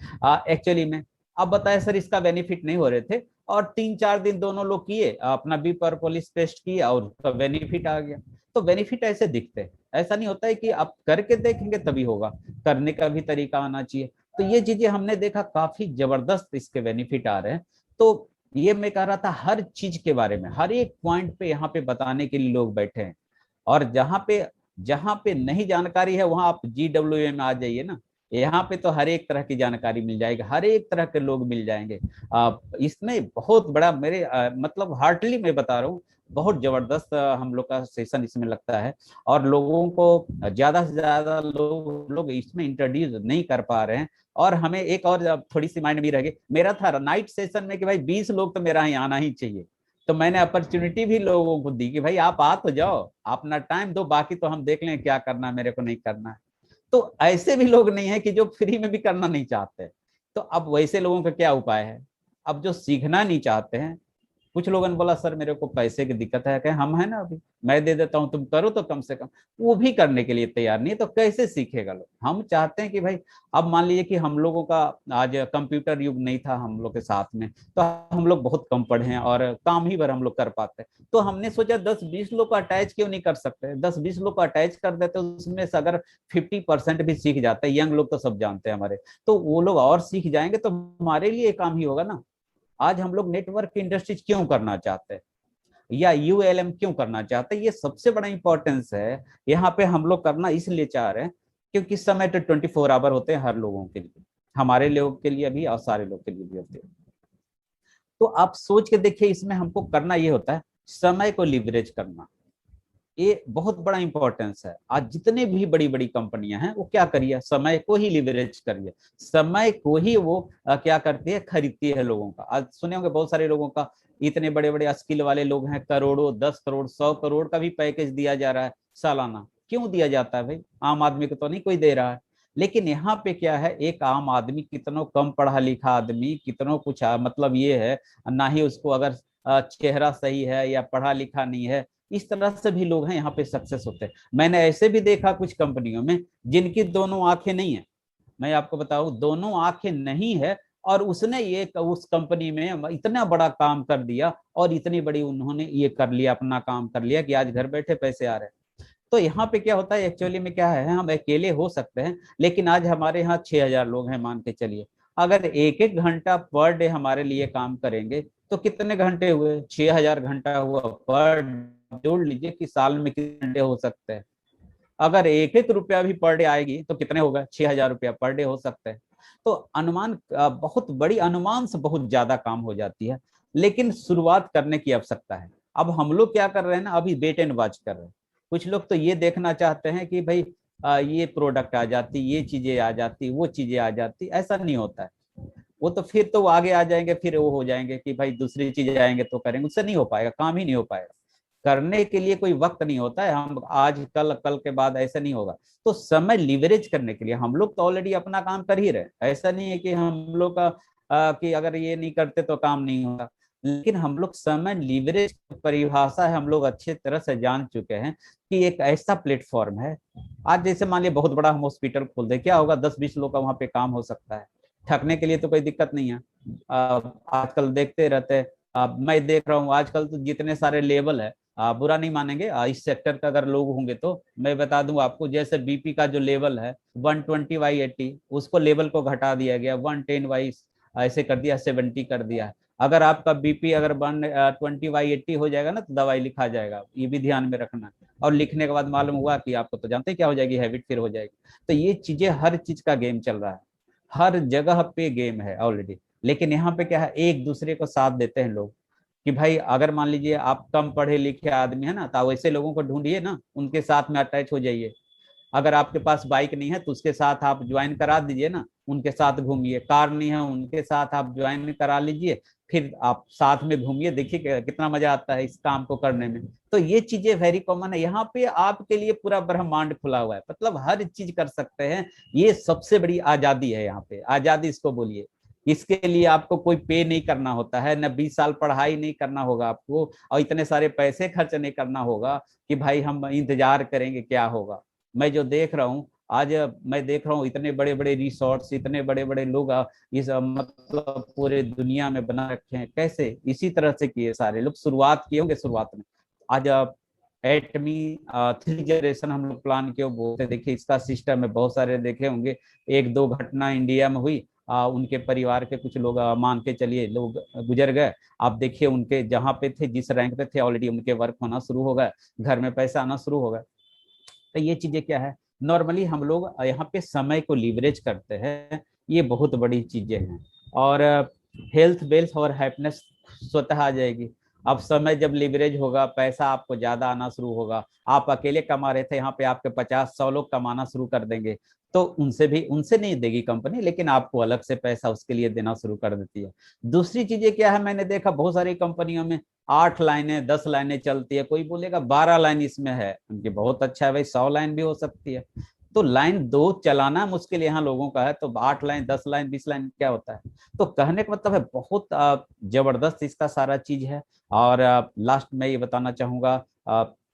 एक्चुअली में। अब बताए सर इसका बेनिफिट नहीं हो रहे थे, और 3-4 दिन दोनों लोग किए, अपना बी पर पॉलिश पेस्ट किया और उसका बेनिफिट आ गया। तो बेनिफिट ऐसे दिखते हैं, ऐसा नहीं होता है कि आप करके देखेंगे तभी होगा, करने का भी तरीका आना चाहिए। तो ये चीजें हमने देखा, काफी जबरदस्त इसके बेनिफिट आ रहे हैं। तो ये मैं कह रहा था, हर चीज के बारे में हर एक पॉइंट पे यहाँ पे बताने के लिए लोग बैठे हैं। और जहाँ पे नहीं जानकारी है वहां आप GWA में आ जाइए ना, यहाँ पे तो हर एक तरह की जानकारी मिल जाएगी, हर एक तरह के लोग मिल जाएंगे। इसमें बहुत बड़ा मेरे मतलब हार्टली मैं बता रहा हूँ, बहुत जबरदस्त हम लोग का सेशन इसमें लगता है। और लोगों को ज्यादा से ज्यादा लोग इसमें इंट्रोड्यूस नहीं कर पा रहे हैं। और हमें एक और थोड़ी सी माइंड में रह गई, मेरा था नाइट सेशन में कि भाई 20 लोग तो मेरा यहाँ आना ही चाहिए। तो मैंने अपॉर्चुनिटी भी लोगों को दी कि भाई आप आ तो जाओ, अपना टाइम दो, बाकी तो हम देख लें क्या करना है, मेरे को नहीं करना है। तो ऐसे भी लोग नहीं है कि जो फ्री में भी करना नहीं चाहते। तो अब वैसे लोगों का क्या उपाय है, अब जो सीखना नहीं चाहते हैं, कुछ लोगों ने बोला सर मेरे को पैसे की दिक्कत है, कहे हम है ना अभी, मैं दे देता हूँ तुम करो तो कम से कम। वो भी करने के लिए तैयार नहीं है, तो कैसे सीखेगा लोग। हम चाहते हैं कि भाई, अब मान लीजिए कि हम लोगों का आज कंप्यूटर युग नहीं था हम लोग के साथ में, तो हम लोग बहुत कम पढ़े हैं और काम ही भर हम लोग कर पाते हैं। तो हमने सोचा 10-20 लोग को अटैच क्यों नहीं कर सकते, 10-20 लोग को अटैच कर देते, उसमें से अगर 50% भी सीख जाते हैं, यंग लोग तो सब जानते हैं हमारे, तो वो लोग और सीख जाएंगे, तो हमारे लिए काम ही होगा ना। आज हम लोग नेटवर्क इंडस्ट्रीज क्यों करना चाहते हैं, या ULM क्यों करना चाहते हैं, ये सबसे बड़ा इंपॉर्टेंस है। यहाँ पे हम लोग करना इसलिए चाह रहे हैं क्योंकि समय तो 24 आवर होते हैं हर लोगों के लिए, हमारे लोग के लिए भी और सारे लोग के लिए भी होते हैं। तो आप सोच के देखिए, इसमें हमको करना ये होता है, समय को लिवरेज करना, ये बहुत बड़ा इंपॉर्टेंस है। आज जितने भी बड़ी बड़ी कंपनियां हैं वो क्या करिए, समय को ही लिवरेज करिए, समय को ही वो क्या करती है, खरीदती है लोगों का। आज सुने होंगे बहुत सारे लोगों का, इतने बड़े बड़े स्किल वाले लोग हैं, करोड़ों, 10 करोड़, 100 करोड़ का भी पैकेज दिया जा रहा है सालाना। क्यों दिया जाता है भाई, आम आदमी को तो नहीं कोई दे रहा है। लेकिन यहाँ पे क्या है, एक आम आदमी, कितनों कम पढ़ा लिखा आदमी, कितनों कुछ मतलब ये है, ना ही उसको अगर चेहरा सही है या पढ़ा लिखा नहीं है, इस तरह से भी लोग हैं यहाँ पे सक्सेस होते हैं। मैंने ऐसे भी देखा कुछ कंपनियों में जिनकी दोनों आंखें नहीं है, मैं आपको बताऊं दोनों आंखें नहीं है, और उसने ये उस कंपनी में इतना बड़ा काम कर दिया, और इतनी बड़ी उन्होंने ये कर लिया, अपना काम कर लिया कि आज घर बैठे पैसे आ रहे हैं। तो यहाँ पे क्या होता है, एक्चुअली में क्या है, हम अकेले हो सकते हैं, लेकिन आज हमारे यहाँ 6,000 लोग हैं मान के चलिए, अगर 1-1 घंटा पर डे हमारे लिए काम करेंगे तो कितने घंटे हुए, 6,000 घंटा हुआ पर। जोड़ लीजिए कि साल में कितने घंटे हो सकते हैं। अगर एक एक रुपया भी पर डे आएगी तो कितने होगा, 6,000 रुपया पर डे हो सकते हैं। तो अनुमान बहुत बड़ी, अनुमान से बहुत ज्यादा काम हो जाती है, लेकिन शुरुआत करने की आवश्यकता है। अब हम लोग क्या कर रहे हैं ना, अभी वेट एंड वॉच कर रहे हैं। कुछ लोग तो ये देखना चाहते हैं कि भाई ये प्रोडक्ट आ जाती, ये चीजें आ जाती, वो चीजें आ जाती, ऐसा नहीं होता है। वो तो फिर तो वो आगे आ जाएंगे, फिर वो हो जाएंगे कि भाई दूसरी चीजें आएंगे तो करेंगे, उससे नहीं हो पाएगा, काम ही नहीं हो पाएगा। करने के लिए कोई वक्त नहीं होता है, हम आज कल, कल के बाद ऐसा नहीं होगा। तो समय लिवरेज करने के लिए हम लोग तो ऑलरेडी अपना काम कर ही रहे, ऐसा नहीं है कि हम लोग का कि अगर ये नहीं करते तो काम नहीं होगा। लेकिन हम लोग समय लिवरेज की परिभाषा है, हम लोग अच्छे तरह से जान चुके हैं कि एक ऐसा प्लेटफॉर्म है। आज जैसे मान लिया बहुत बड़ा हम हॉस्पिटल खोल दे, क्या होगा, 10-20 लोग का वहां पे काम हो सकता है। थकने के लिए तो कोई दिक्कत नहीं है। आजकल देखते रहते हैं, मैं देख रहा हूँ आजकल तो जितने सारे लेवल है, बुरा नहीं मानेंगे इस सेक्टर का अगर लोग होंगे तो मैं बता दूं आपको, जैसे बीपी का जो लेवल है 120/80, उसको लेवल को घटा दिया गया, 110 ऐसे कर दिया, 70 कर दिया है। अगर आपका बीपी अगर 120/80 हो जाएगा ना तो दवाई लिखा जाएगा, ये भी ध्यान में रखना। और लिखने के बाद मालूम हुआ कि आपको तो जानते क्या हो जाएगी, हैबिट फिर हो जाएगी। तो ये चीजें, हर चीज का गेम चल रहा है, हर जगह पे गेम है ऑलरेडी। लेकिन यहाँ पे क्या है, एक दूसरे को साथ देते हैं लोग, कि भाई अगर मान लीजिए आप कम पढ़े लिखे आदमी है ना, तो वैसे लोगों को ढूंढिए ना, उनके साथ में अटैच हो जाइए। अगर आपके पास बाइक नहीं है तो उसके साथ आप ज्वाइन करा दीजिए ना, उनके साथ घूमिए। कार नहीं है, उनके साथ आप ज्वाइन करा लीजिए, फिर आप साथ में घूमिए, देखिए कितना मजा आता है इस काम को करने में। तो ये चीजें वेरी कॉमन है यहाँ पे, आपके लिए पूरा ब्रह्मांड खुला हुआ है, मतलब हर चीज कर सकते हैं। ये सबसे बड़ी आजादी है यहाँ पे, आजादी इसको बोलिए। इसके लिए आपको कोई पे नहीं करना होता है, न 20 साल पढ़ाई नहीं करना होगा आपको, और इतने सारे पैसे खर्च नहीं करना होगा कि भाई हम इंतजार करेंगे क्या होगा। मैं जो देख रहा हूँ आज, मैं देख रहा हूँ इतने बड़े बड़े रिसोर्ट्स, इतने बड़े बड़े लोग इस मतलब पूरे दुनिया में बना रखे हैं, कैसे, इसी तरह से किए, सारे लोग शुरुआत किए होंगे शुरुआत में। आज एटमी 3 जनरेशन हम लोग प्लान किए बोलते, देखिए इसका सिस्टम है, बहुत सारे देखे होंगे। एक दो घटना इंडिया में हुई, उनके परिवार के कुछ लोग मान के चलिए लोग गुजर गए। आप देखिए उनके जहां पे थे, जिस रैंक पे थे, ऑलरेडी उनके वर्क होना शुरू हो गए, घर में पैसा आना शुरू हो गया। तो ये चीजें क्या है, नॉर्मली हम लोग यहाँ पे समय को लीवरेज करते हैं, ये बहुत बड़ी चीजें हैं। और हेल्थ, वेल्थ और हैप्पीनेस स्वतः आ जाएगी। अब समय जब लीवरेज होगा, पैसा आपको ज्यादा आना शुरू होगा। आप अकेले कमा रहे थे, यहाँ पे आपके 50-100 लोग कमाना शुरू कर देंगे, तो उनसे भी, उनसे नहीं देगी कंपनी, लेकिन आपको अलग से पैसा उसके लिए देना शुरू कर देती है। दूसरी चीजें क्या है, मैंने देखा बहुत सारी कंपनियों में 8 लाइनें 10 लाइनें चलती है, कोई बोलेगा 12 लाइन इसमें है उनकी, बहुत अच्छा है भाई, 100 लाइन भी हो सकती है। तो लाइन दो चलाना मुश्किल यहाँ लोगों का है, तो 8 लाइन 10 लाइन 20 लाइन क्या होता है। तो कहने का मतलब है बहुत जबरदस्त इसका सारा चीज है। और लास्ट में ये बताना चाहूंगा,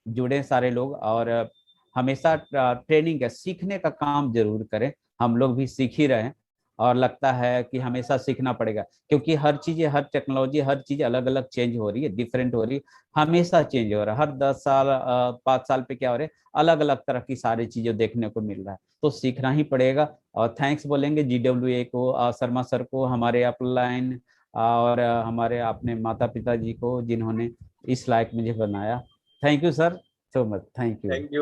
जुड़े सारे लोग, और हमेशा ट्रेनिंग है, सीखने का काम जरूर करें। हम लोग भी सीख ही रहे हैं, और लगता है कि हमेशा सीखना पड़ेगा, क्योंकि हर चीज, हर टेक्नोलॉजी, हर चीज अलग अलग चेंज हो रही है, डिफरेंट हो रही है, हमेशा चेंज हो रहा है। हर 10 साल 5 साल पे क्या हो रहा है, अलग अलग तरह की सारी चीजें देखने को मिल रहा है, तो सीखना ही पड़ेगा। और थैंक्स बोलेंगे GWA को, शर्मा सर को, हमारे अपलाइन, और हमारे अपने माता पिता जी को, जिन्होंने इस लायक मुझे बनाया। Thank you sir, so much, thank you. Thank you.